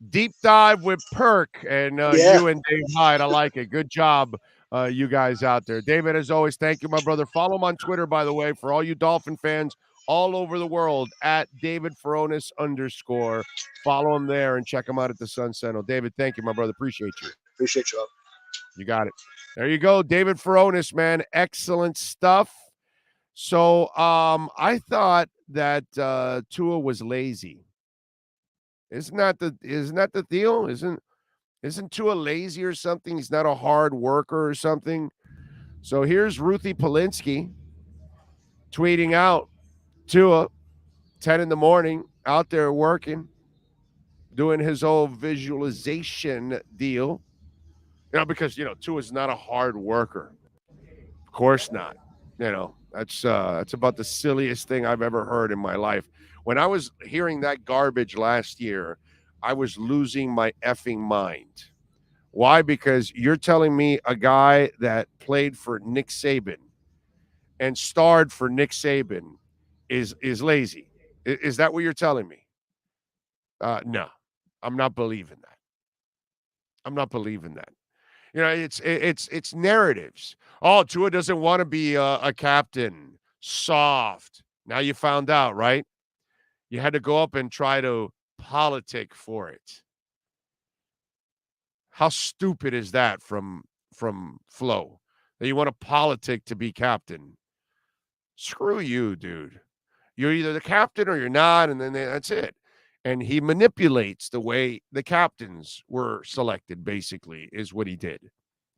deep dive with Perk and you and Dave Hyde. I like it. Good job, you guys out there. David, as always, thank you, my brother. Follow him on Twitter, by the way, for all you Dolphin fans all over the world, at David Furones _. Follow him there and check him out at the Sun Sentinel. David, thank you, my brother. Appreciate you. Appreciate you. You got it. There you go, David Furones, man. Excellent stuff. So I thought that Tua was lazy. Isn't that the deal? Isn't Tua lazy or something? He's not a hard worker or something. So here's Ruthie Polinsky tweeting out Tua, 10 in the morning, out there working, doing his old visualization deal. Because Tua's not a hard worker. Of course not. That's about the silliest thing I've ever heard in my life. When I was hearing that garbage last year, I was losing my effing mind. Why? Because you're telling me a guy that played for Nick Saban and starred for Nick Saban is lazy. Is that what you're telling me? No, I'm not believing that. You know, it's narratives. Oh, Tua doesn't want to be a captain. Soft. Now you found out, right? You had to go up and try to politic for it. How stupid is that from Flo? That you want to politic to be captain? Screw you, dude. You're either the captain or you're not, and then that's it. And he manipulates the way the captains were selected, basically, is what he did.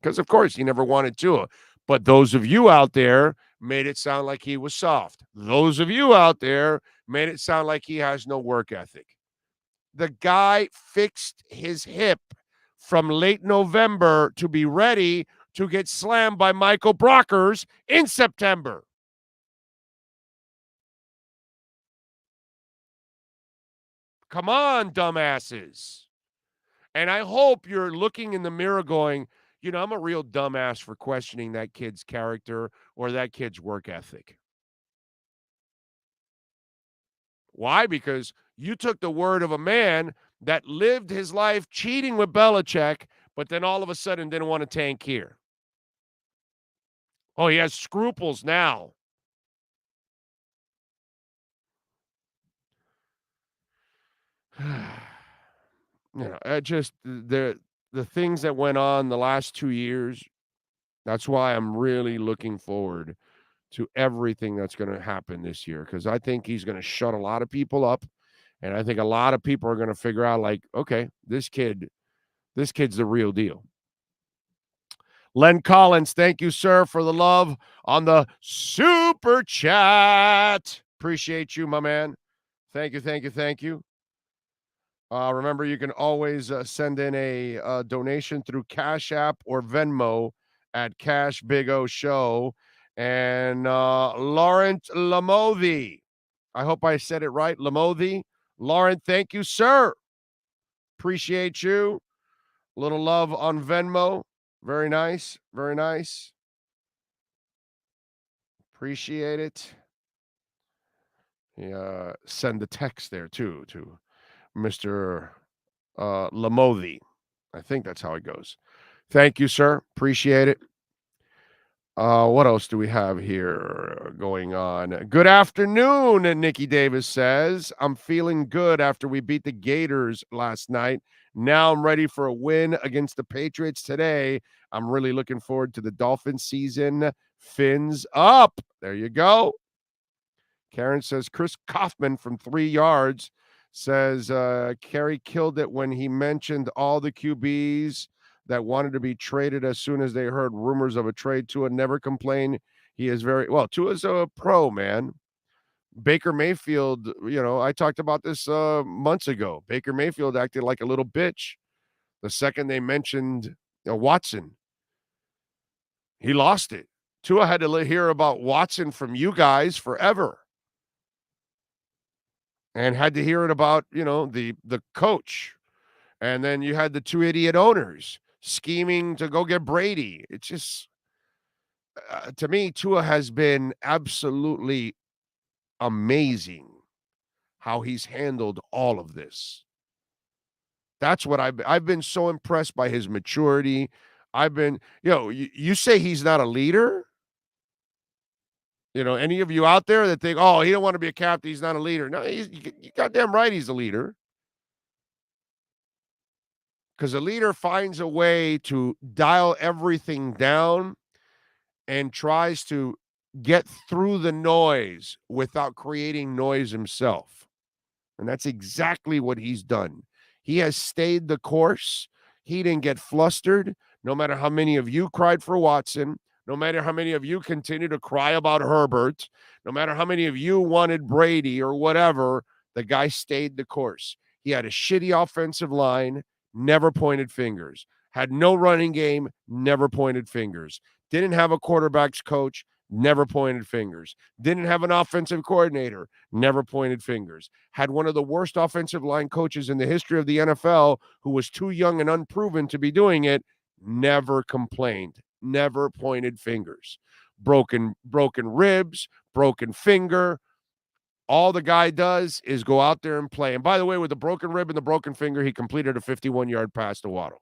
Because, of course, he never wanted Tua. But those of you out there made it sound like he was soft. Those of you out there made it sound like he has no work ethic. The guy fixed his hip from late November to be ready to get slammed by Michael Brockers in September. Come on, dumbasses. And I hope you're looking in the mirror going, you know, I'm a real dumbass for questioning that kid's character or that kid's work ethic. Why? Because you took the word of a man that lived his life cheating with Belichick, but then all of a sudden didn't want to tank here. Oh, he has scruples now. You know, just the things that went on the last 2 years, that's why I'm really looking forward to everything that's going to happen this year, because I think he's going to shut a lot of people up, and I think a lot of people are going to figure out, like, okay, this kid's the real deal. Len Collins, thank you, sir, for the love on the super chat. Appreciate you, my man. Thank you. Remember, you can always send in a donation through Cash App or Venmo at Cash Big O Show. And Laurent Lamothe, I hope I said it right, Lamothe. Laurent, thank you, sir. Appreciate you. A little love on Venmo. Very nice. Appreciate it. Yeah, send the text there, too, to Mr. Lamothe. I think that's how it goes. Thank you, sir. Appreciate it. What else do we have here going on? Good afternoon, Nikki Davis says. I'm feeling good after we beat the Gators last night. Now I'm ready for a win against the Patriots today. I'm really looking forward to the Dolphins season. Fins up. There you go. Karen says Chris Kaufman from 3 yards says Kerry killed it when he mentioned all the QBs that wanted to be traded as soon as they heard rumors of a trade. Tua never complained. He is very well. Tua's a pro, man. Baker Mayfield, you know, I talked about this months ago. Baker Mayfield acted like a little bitch the second they mentioned Watson. He lost it. Tua had to hear about Watson from you guys forever, and had to hear it about, you know, the coach. And then you had the 2 idiot owners scheming to go get Brady. It's just, to me, Tua has been absolutely amazing how he's handled all of this. That's what I've been so impressed by his maturity. I've been, you know, you say he's not a leader. You know, any of you out there that think, oh, he don't want to be a captain, he's not a leader. No, you goddamn right he's a leader. Because a leader finds a way to dial everything down and tries to get through the noise without creating noise himself. And that's exactly what he's done. He has stayed the course. He didn't get flustered, no matter how many of you cried for Watson, no matter how many of you continue to cry about Herbert, no matter how many of you wanted Brady or whatever, the guy stayed the course. He had a shitty offensive line, never pointed fingers. Had no running game, never pointed fingers. Didn't have a quarterback's coach, never pointed fingers. Didn't have an offensive coordinator, never pointed fingers. Had one of the worst offensive line coaches in the history of the NFL who was too young and unproven to be doing it, never complained, never pointed fingers. Broken ribs, broken finger. All the guy does is go out there and play. And by the way, with the broken rib and the broken finger, he completed a 51-yard pass to Waddle.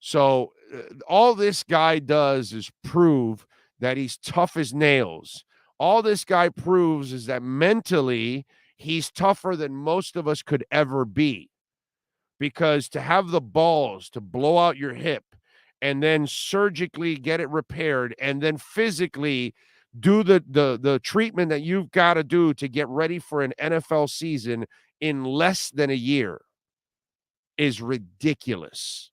So all this guy does is prove that he's tough as nails. All this guy proves is that mentally he's tougher than most of us could ever be. Because to have the balls to blow out your hip and then surgically get it repaired and then physically do the treatment that you've got to do to get ready for an NFL season in less than a year is ridiculous.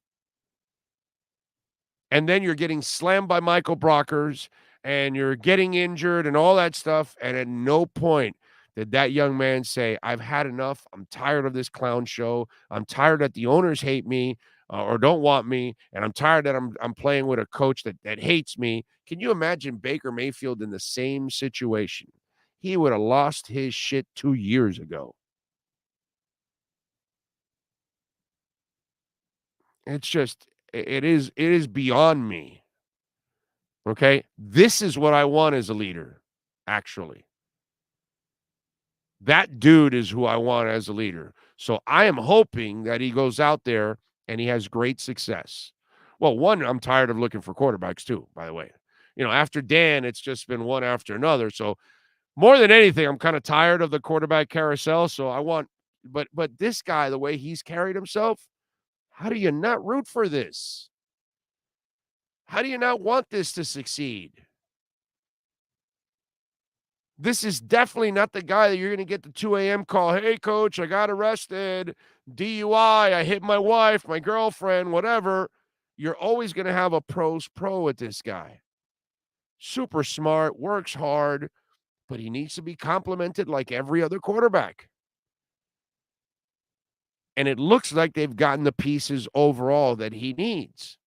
And then you're getting slammed by Michael Brockers and you're getting injured and all that stuff. And at no point did that young man say, I've had enough. I'm tired of this clown show. I'm tired that the owners hate me or don't want me. And I'm tired that I'm playing with a coach that hates me. Can you imagine Baker Mayfield in the same situation? He would have lost his shit 2 years ago. It's just, it is beyond me. Okay? This is what I want as a leader, actually. That dude is who I want as a leader. So I am hoping that he goes out there and he has great success. Well, one, I'm tired of looking for quarterbacks too, by the way. After Dan, it's just been one after another. So more than anything, I'm kind of tired of the quarterback carousel. So I want, but this guy, the way he's carried himself, how do you not root for this? How do you not want this to succeed? This is definitely not the guy that you're going to get the 2 a.m. call. Hey, coach, I got arrested. DUI. I hit my wife, my girlfriend, whatever. You're always going to have a pro's pro with this guy. Super smart, works hard, but he needs to be complimented like every other quarterback. And it looks like they've gotten the pieces overall that he needs.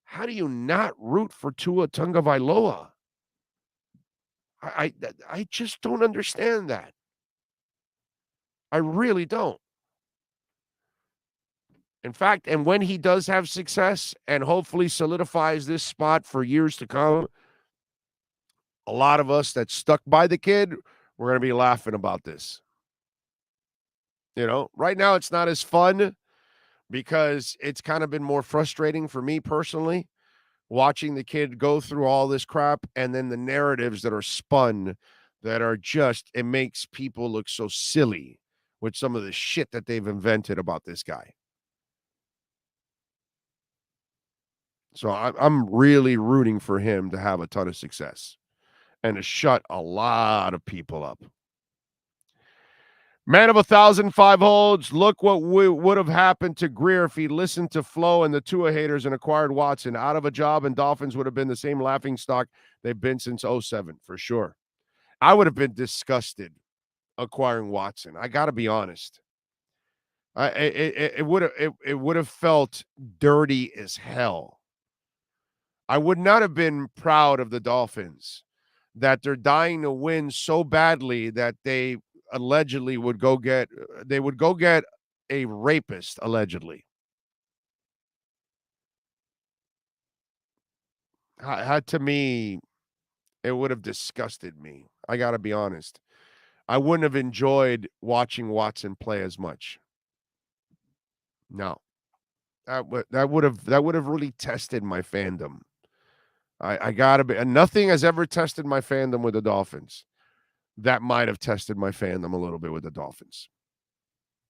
How do you not root for Tua Tagovailoa? I just don't understand that. I really don't. In fact, and when he does have success and hopefully solidifies this spot for years to come, a lot of us that stuck by the kid, we're going to be laughing about this. Right now it's not as fun because it's kind of been more frustrating for me personally, watching the kid go through all this crap and then the narratives that are spun that are just, it makes people look so silly with some of the shit that they've invented about this guy. So I'm really rooting for him to have a ton of success and to shut a lot of people up. Man of 1,005 holds. Look what would have happened to Greer if he listened to Flo and the Tua haters and acquired Watson. Out of a job, and Dolphins would have been the same laughing stock they've been since 2007, for sure. I would have been disgusted acquiring Watson. I got to be honest. It would have felt dirty as hell. I would not have been proud of the Dolphins that they're dying to win so badly that they allegedly would go get a rapist, allegedly. To me, it would have disgusted me. I got to be honest. I wouldn't have enjoyed watching Watson play as much. No. That would have really tested my fandom. I got to be, and nothing has ever tested my fandom with the Dolphins. That might have tested my fandom a little bit with the Dolphins.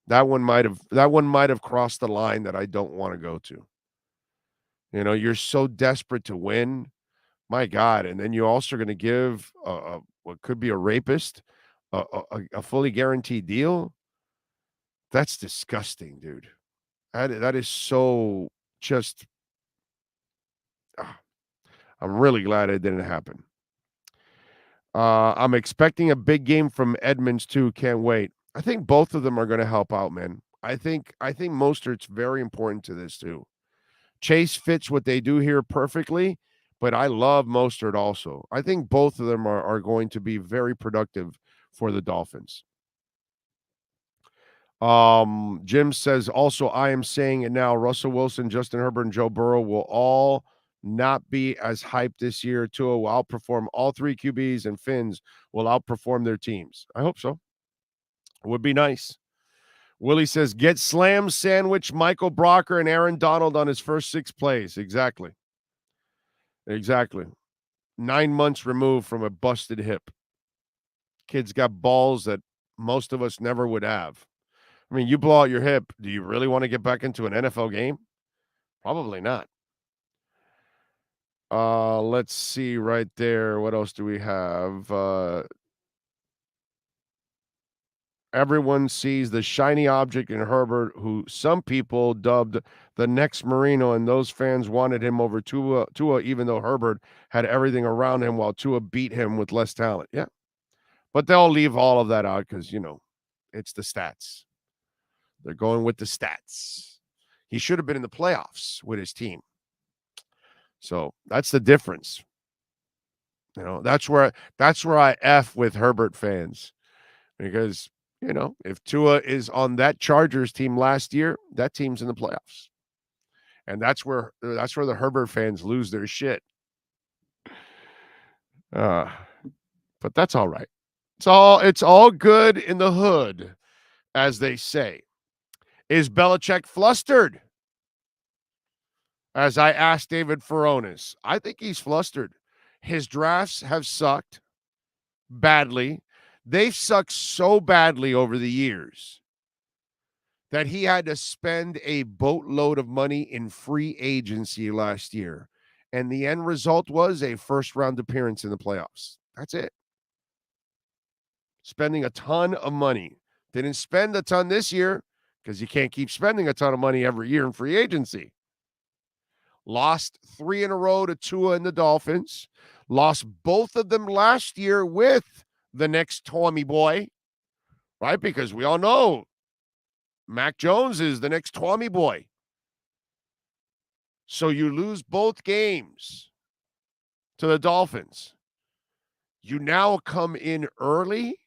That one might have crossed the line that I don't want to go to. You're so desperate to win, my God, and then you're also going to give what could be a rapist a fully guaranteed deal. That's disgusting, dude. That is so just. I'm really glad it didn't happen. I'm expecting a big game from Edmonds too. Can't wait. I think both of them are going to help out, man. I think Mostert's very important to this too. Chase fits what they do here perfectly, but I love Mostert also. I think both of them are going to be very productive for the Dolphins. Jim says also, I am saying it now, Russell Wilson, Justin Herbert, and Joe Burrow will all not be as hyped this year. Tua will outperform all three QBs, and Finns will outperform their teams. I hope so. Would be nice. Willie says, get slam sandwich Michael Brocker and Aaron Donald on his first 6 plays. Exactly. 9 months removed from a busted hip. Kid's got balls that most of us never would have. I mean, you blow out your hip. Do you really want to get back into an NFL game? Probably not. Let's see right there. What else do we have? Everyone sees the shiny object in Herbert, who some people dubbed the next Marino, and those fans wanted him over Tua, even though Herbert had everything around him while Tua beat him with less talent. Yeah. But they'll leave all of that out because, it's the stats. They're going with the stats. He should have been in the playoffs with his team. So that's the difference. That's where I F with Herbert fans. Because, if Tua is on that Chargers team last year, that team's in the playoffs. And that's where the Herbert fans lose their shit. But that's all right. It's all good in the hood, as they say. Is Belichick flustered? As I asked David Furones, I think he's flustered. His drafts have sucked badly. They've sucked so badly over the years that he had to spend a boatload of money in free agency last year. And the end result was a first-round appearance in the playoffs. That's it. Spending a ton of money. Didn't spend a ton this year because you can't keep spending a ton of money every year in free agency. Lost 3 in a row to Tua and the Dolphins. Lost both of them last year with the next Tommy boy, right? Because we all know Mac Jones is the next Tommy boy. So you lose both games to the Dolphins. You now come in early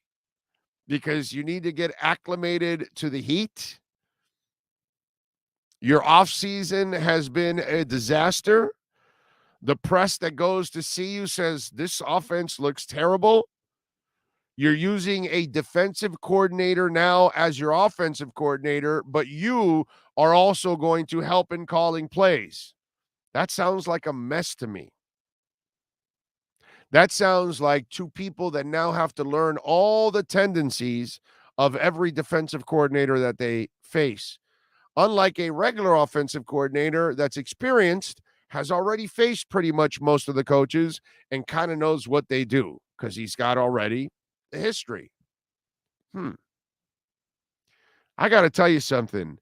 because you need to get acclimated to the heat. Your offseason has been a disaster. The press that goes to see you says this offense looks terrible. You're using a defensive coordinator now as your offensive coordinator, but you are also going to help in calling plays. That sounds like a mess to me. That sounds like two people that now have to learn all the tendencies of every defensive coordinator that they face. Unlike a regular offensive coordinator that's experienced, has already faced pretty much most of the coaches and kind of knows what they do because he's got already the history. I got to tell you something.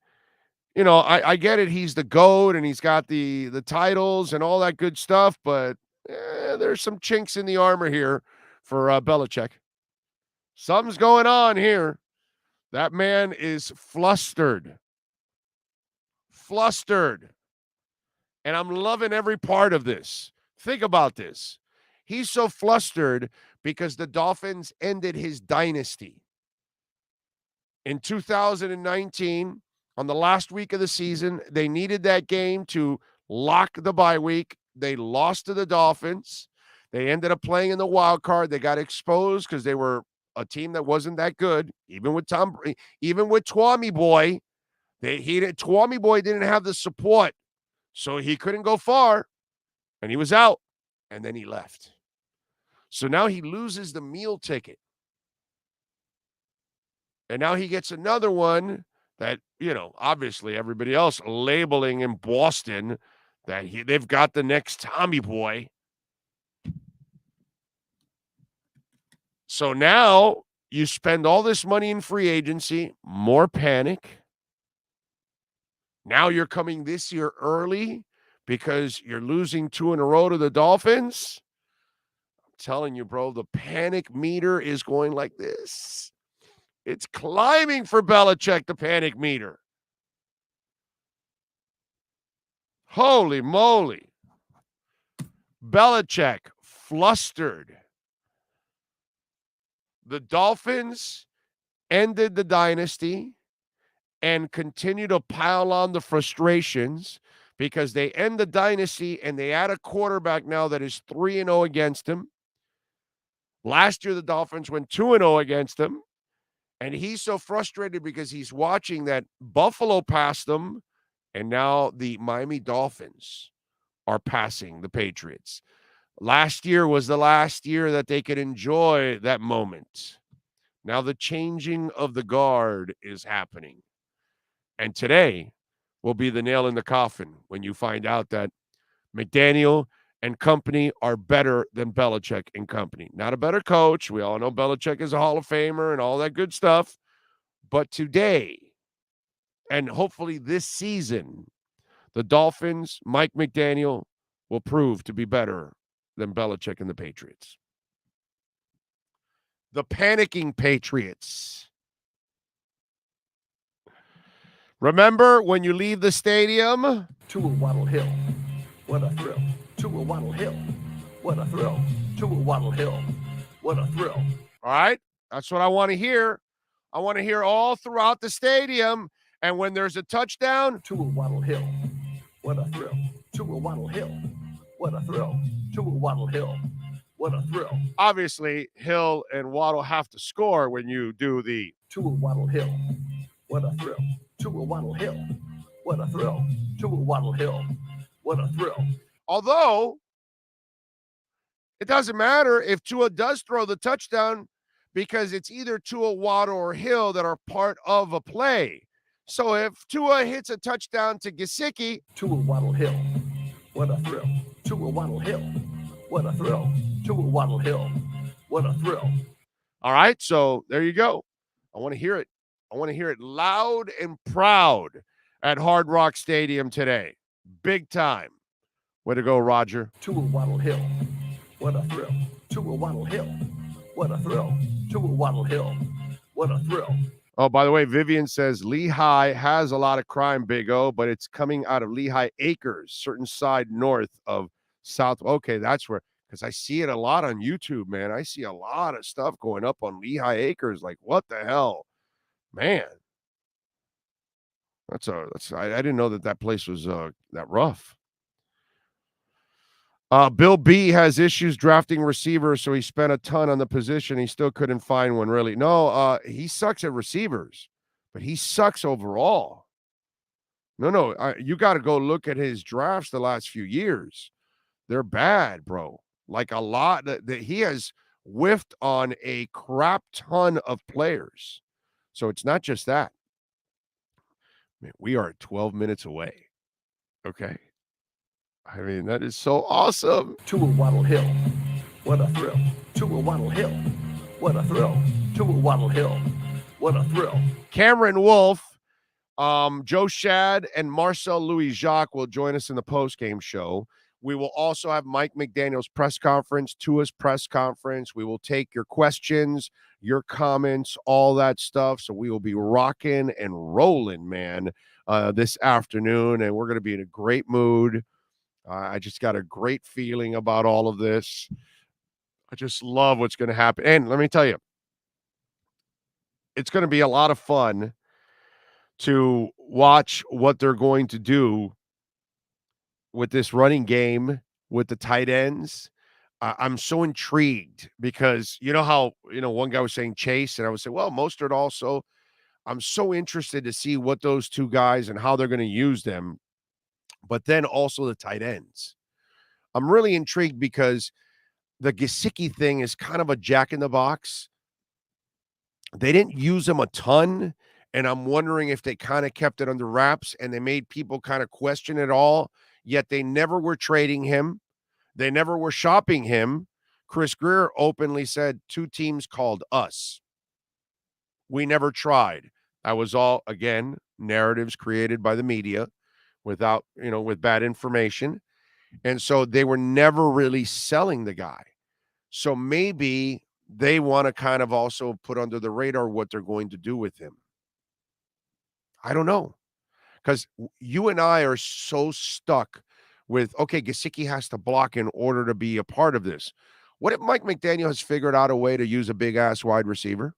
I get it. He's the GOAT and he's got the titles and all that good stuff, but there's some chinks in the armor here for Belichick. Something's going on here. That man is flustered. And I'm loving every part of this. Think about this. He's so flustered because the Dolphins ended his dynasty. In 2019, on the last week of the season, they needed that game to lock the bye week. They lost to the Dolphins. They ended up playing in the wild card. They got exposed because they were a team that wasn't that good. Even with Twommy Boy, Twommy Boy didn't have the support, so he couldn't go far, and he was out, and then he left. So now he loses the meal ticket. And now he gets another one that, obviously everybody else labeling in Boston that they've got the next Tommy Boy. So now you spend all this money in free agency, more panic. Now you're coming this year early because you're losing 2 in a row to the Dolphins. I'm telling you, bro, the panic meter is going like this. It's climbing for Belichick, the panic meter. Holy moly. Belichick flustered. The Dolphins ended the dynasty and continue to pile on the frustrations because they end the dynasty and they add a quarterback now that is 3-0 against him. Last year, the Dolphins went 2-0 against him. And he's so frustrated because he's watching that Buffalo passed them, and now the Miami Dolphins are passing the Patriots. Last year was the last year that they could enjoy that moment. Now the changing of the guard is happening. And today will be the nail in the coffin when you find out that McDaniel and company are better than Belichick and company. Not a better coach. We all know Belichick is a Hall of Famer and all that good stuff. But today, and hopefully this season, the Dolphins, Mike McDaniel, will prove to be better than Belichick and the Patriots. The panicking Patriots. Remember when you leave the stadium? To a Waddle Hill. What a thrill. To a Waddle Hill. What a thrill. To a Waddle Hill. What a thrill. All right. That's what I want to hear. I want to hear all throughout the stadium. And when there's a touchdown, to a Waddle Hill. What a thrill. To a Waddle Hill. What a thrill. To a Waddle Hill. What a thrill. Obviously, Hill and Waddle have to score when you do the to a Waddle Hill. What a thrill. To a Waddle Hill. What a thrill. To a Waddle Hill. What a thrill. Although, it doesn't matter if Tua does throw the touchdown because it's either Tua, Waddle, or Hill that are part of a play. So if Tua hits a touchdown to Gesicki, to a Waddle Hill. What a thrill. To a Waddle Hill. What a thrill. To a Waddle Hill. What a thrill. All right, so there you go. I want to hear it. I want to hear it loud and proud at Hard Rock Stadium today. Big time. Way to go, Roger. To a Waddle Hill. What a thrill. To a Waddle Hill. What a thrill. To a Waddle Hill. What a thrill. Oh, by the way, Vivian says Lehigh has a lot of crime, Big O, but it's coming out of Lehigh Acres, certain side north of South. Okay, that's where, because I see it a lot on YouTube, man. I see a lot of stuff going up on Lehigh Acres. Like, what the hell? Man. I didn't know that place was that rough. Bill B has issues drafting receivers, so he spent a ton on the position. He still couldn't find one, really. No, he sucks at receivers, but he sucks overall. No, you got to go look at his drafts the last few years. They're bad, bro. Like a lot that he has whiffed on a crap ton of players. So it's not just that. Man, we are 12 minutes away. Okay. I mean, that is so awesome. To a Waddle Hill. What a thrill. To a Waddle Hill. What a thrill. To a Waddle Hill. What a thrill. Cameron Wolf, Joe Shad, and Marcel Louis-Jacques will join us in the postgame show. We will also have Mike McDaniel's press conference, Tua's press conference. We will take your questions, your comments, all that stuff. So we will be rocking and rolling, man, this afternoon, and we're going to be in a great mood. I just got a great feeling about all of this. I just love what's going to happen. And let me tell you, it's going to be a lot of fun to watch what they're going to do with this running game with the tight ends. I'm so intrigued because you know how, one guy was saying Chase, and I would say, well, Mostert also. I'm so interested to see what those two guys and how they're going to use them. But then also the tight ends. I'm really intrigued because the Gesicki thing is kind of a jack in the box. They didn't use him a ton, and I'm wondering if they kind of kept it under wraps and they made people kind of question it all, yet they never were trading him. They never were shopping him. Chris Greer openly said 2 teams called us. We never tried. That was all, again, narratives created by the media without, with bad information. And so they were never really selling the guy. So maybe they want to kind of also put under the radar what they're going to do with him. I don't know. Because you and I are so stuck with, okay, Gesicki has to block in order to be a part of this. What if Mike McDaniel has figured out a way to use a big-ass wide receiver?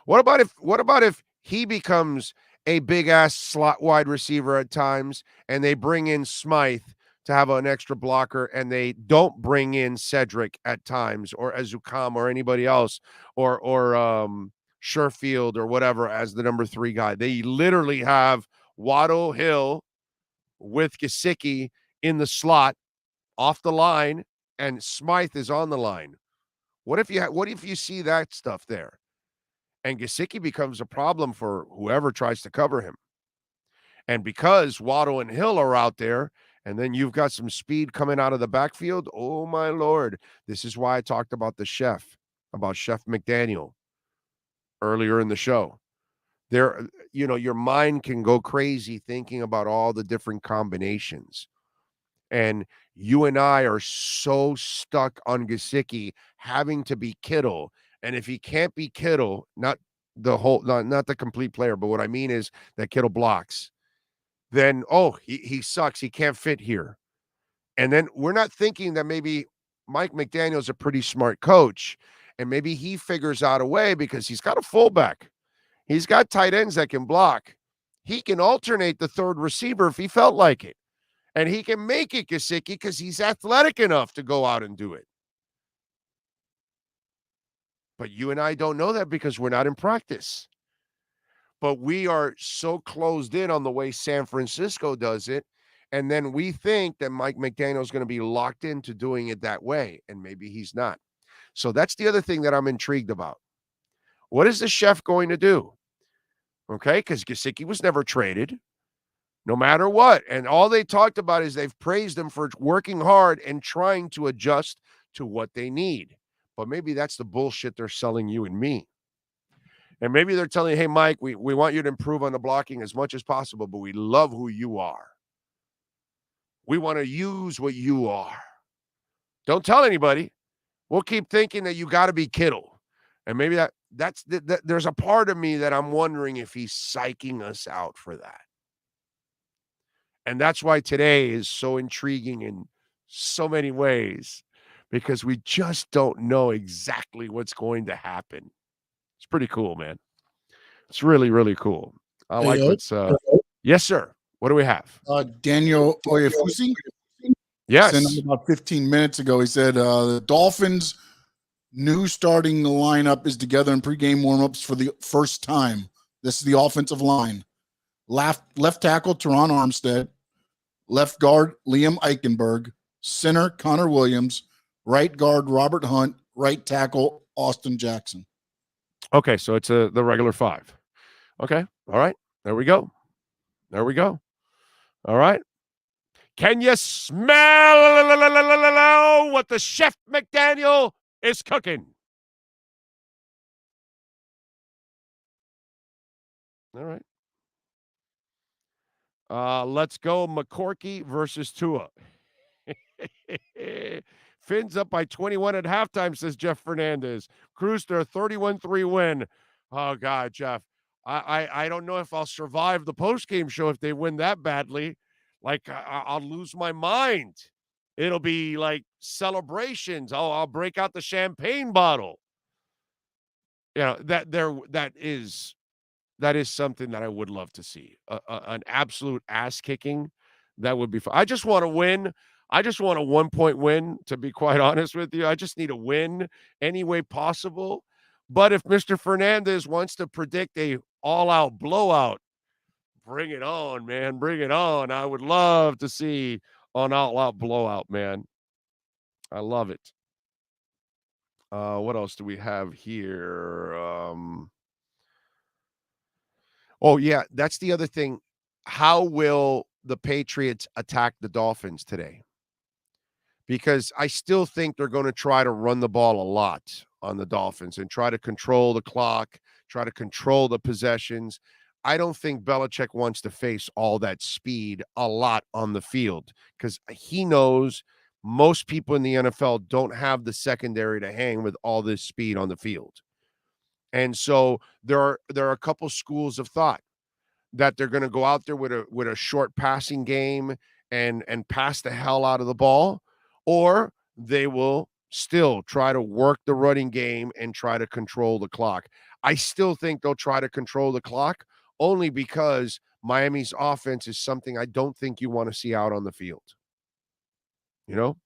What about if he becomes a big-ass slot wide receiver at times, and they bring in Smythe to have an extra blocker, and they don't bring in Cedric at times or Azukam or anybody else or Sherfield or whatever as the number 3 guy. They literally have Waddle, Hill with Gesicki in the slot off the line, and Smythe is on the line. What if you see that stuff there? And Gesicki becomes a problem for whoever tries to cover him. And because Waddle and Hill are out there, and then you've got some speed coming out of the backfield, oh my Lord. This is why I talked about Chef McDaniel earlier in the show. There, your mind can go crazy thinking about all the different combinations. And you and I are so stuck on Gesicki having to be Kittle. And if he can't be Kittle, not the complete player, but what I mean is that Kittle blocks, then, he sucks. He can't fit here. And then we're not thinking that maybe Mike McDaniel's a pretty smart coach, and maybe he figures out a way because he's got a fullback. He's got tight ends that can block. He can alternate the third receiver if he felt like it. And he can make it Gesicki because he's athletic enough to go out and do it. But you and I don't know that because we're not in practice. But we are so closed in on the way San Francisco does it. And then we think that Mike McDaniel is going to be locked into doing it that way. And maybe he's not. So that's the other thing that I'm intrigued about. What is the chef going to do? Okay, because Gesicki was never traded, no matter what. And all they talked about is they've praised him for working hard and trying to adjust to what they need. But maybe that's the bullshit they're selling you and me. And maybe they're telling you, hey, Mike, we want you to improve on the blocking as much as possible, but we love who you are. We want to use what you are. Don't tell anybody. We'll keep thinking that you got to be Kittle. And maybe that's there's a part of me that I'm wondering if he's psyching us out for that. And that's why today is so intriguing in so many ways, because we just don't know exactly what's going to happen. It's pretty cool, man. It's really, really cool. I like what's yes, sir. What do we have? Daniel Oyefusi. Yes. Sent him about 15 minutes ago. He said the Dolphins' new starting lineup is together in pregame warmups for the first time. This is the offensive line. Left tackle, Teron Armstead. Left guard, Liam Eichenberg. Center, Connor Williams. Right guard, Robert Hunt. Right tackle, Austin Jackson. Okay, so it's the regular 5. Okay, all right. There we go. All right. Can you smell what the Chef McDaniel is cooking? All right. Let's go McCourty versus Tua. Fins up by 21 at halftime, says Jeff Fernandez. Cruise to a 31-3 win. Oh, God, Jeff. I don't know if I'll survive the postgame show if they win that badly. Like, I'll lose my mind. It'll be like celebrations. I'll break out the champagne bottle. That is something that I would love to see. An absolute ass kicking. That would be fun. I just want to win. I just want a 1-point win, to be quite honest with you. I just need a win any way possible. But if Mr. Fernandez wants to predict a all-out blowout, bring it on, man. Bring it on. I would love to see an all-out blowout, man. I love it. What else do we have here? Oh, yeah, that's the other thing. How will the Patriots attack the Dolphins today? Because I still think they're going to try to run the ball a lot on the Dolphins and try to control the clock, try to control the possessions. I don't think Belichick wants to face all that speed a lot on the field because he knows most people in the NFL don't have the secondary to hang with all this speed on the field. And so there are a couple schools of thought that they're going to go out there with a short passing game and pass the hell out of the ball, or they will still try to work the running game and try to control the clock. I still think they'll try to control the clock only because Miami's offense is something I don't think you want to see out on the field. you know?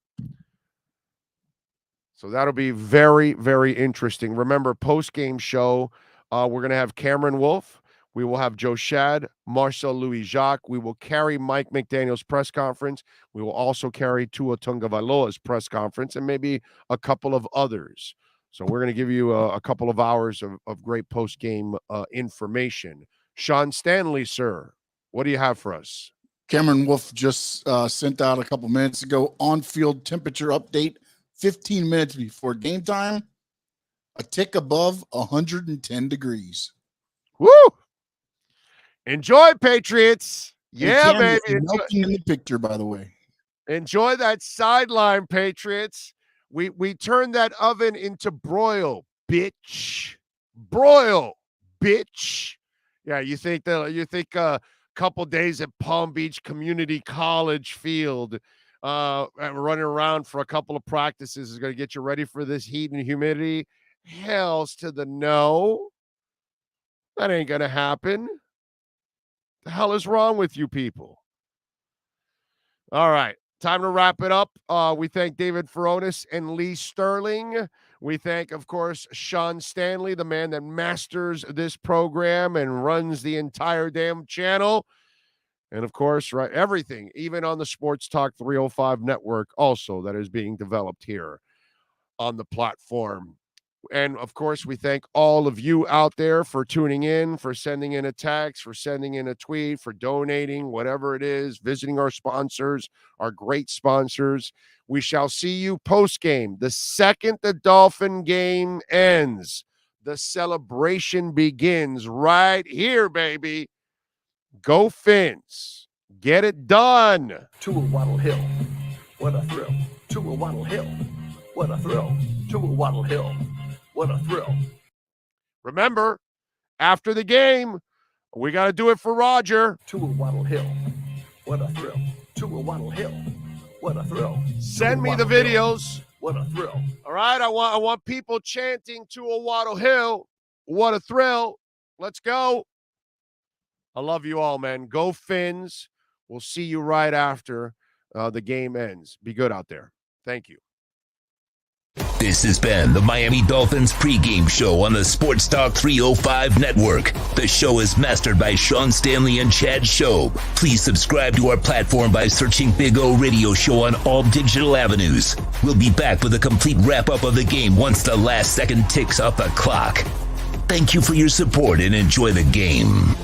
So that'll be very, very interesting. Remember, post-game show, we're going to have Cameron Wolf. We will have Joe Shad, Marcel Louis-Jacques. We will carry Mike McDaniel's press conference. We will also carry Tua Tagovailoa's press conference and maybe a couple of others. So we're going to give you a couple of hours of great post-game information. Sean Stanley, sir, what do you have for us? Cameron Wolf just sent out a couple minutes ago on-field temperature update 15 minutes before game time, a tick above 110 degrees. Woo! Enjoy, Patriots. Yeah, baby. Melting in the picture, by the way. Enjoy that sideline, Patriots. We turned that oven into broil, bitch. Broil, bitch. Yeah, you think a couple days at Palm Beach Community College field, running around for a couple of practices is going to get you ready for this heat and humidity? Hells to the no. That ain't going to happen. The hell is wrong with you people? All right, time to wrap it up. We thank David Furones and Lee Sterling. We thank, of course, Sean Stanley, the man that masters this program and runs the entire damn channel. And, of course, right, everything, even on the Sports Talk 305 network also that is being developed here on the platform. And, of course, we thank all of you out there for tuning in, for sending in a text, for sending in a tweet, for donating, whatever it is, visiting our sponsors, our great sponsors. We shall see you post-game. The second the Dolphin game ends, the celebration begins right here, baby. Go Fins. Get it done. Tua Waddle Hill. What a thrill. Tua Waddle Hill. What a thrill. Tua Waddle Hill. What a thrill. Remember, after the game, we got to do it for Roger. Tua Waddle Hill. What a thrill. Tua Waddle Hill. What a thrill. Send me the videos. What a thrill. All right, I want people chanting Tua Waddle Hill. What a thrill. Let's go. I love you all, man. Go Fins. We'll see you right after the game ends. Be good out there. Thank you. This has been the Miami Dolphins Pregame Show on the Sports Talk 305 network. The show is mastered by Sean Stanley and Chad Shobe. Please subscribe to our platform by searching Big O Radio Show on all digital avenues. We'll be back with a complete wrap-up of the game once the last second ticks off the clock. Thank you for your support and enjoy the game.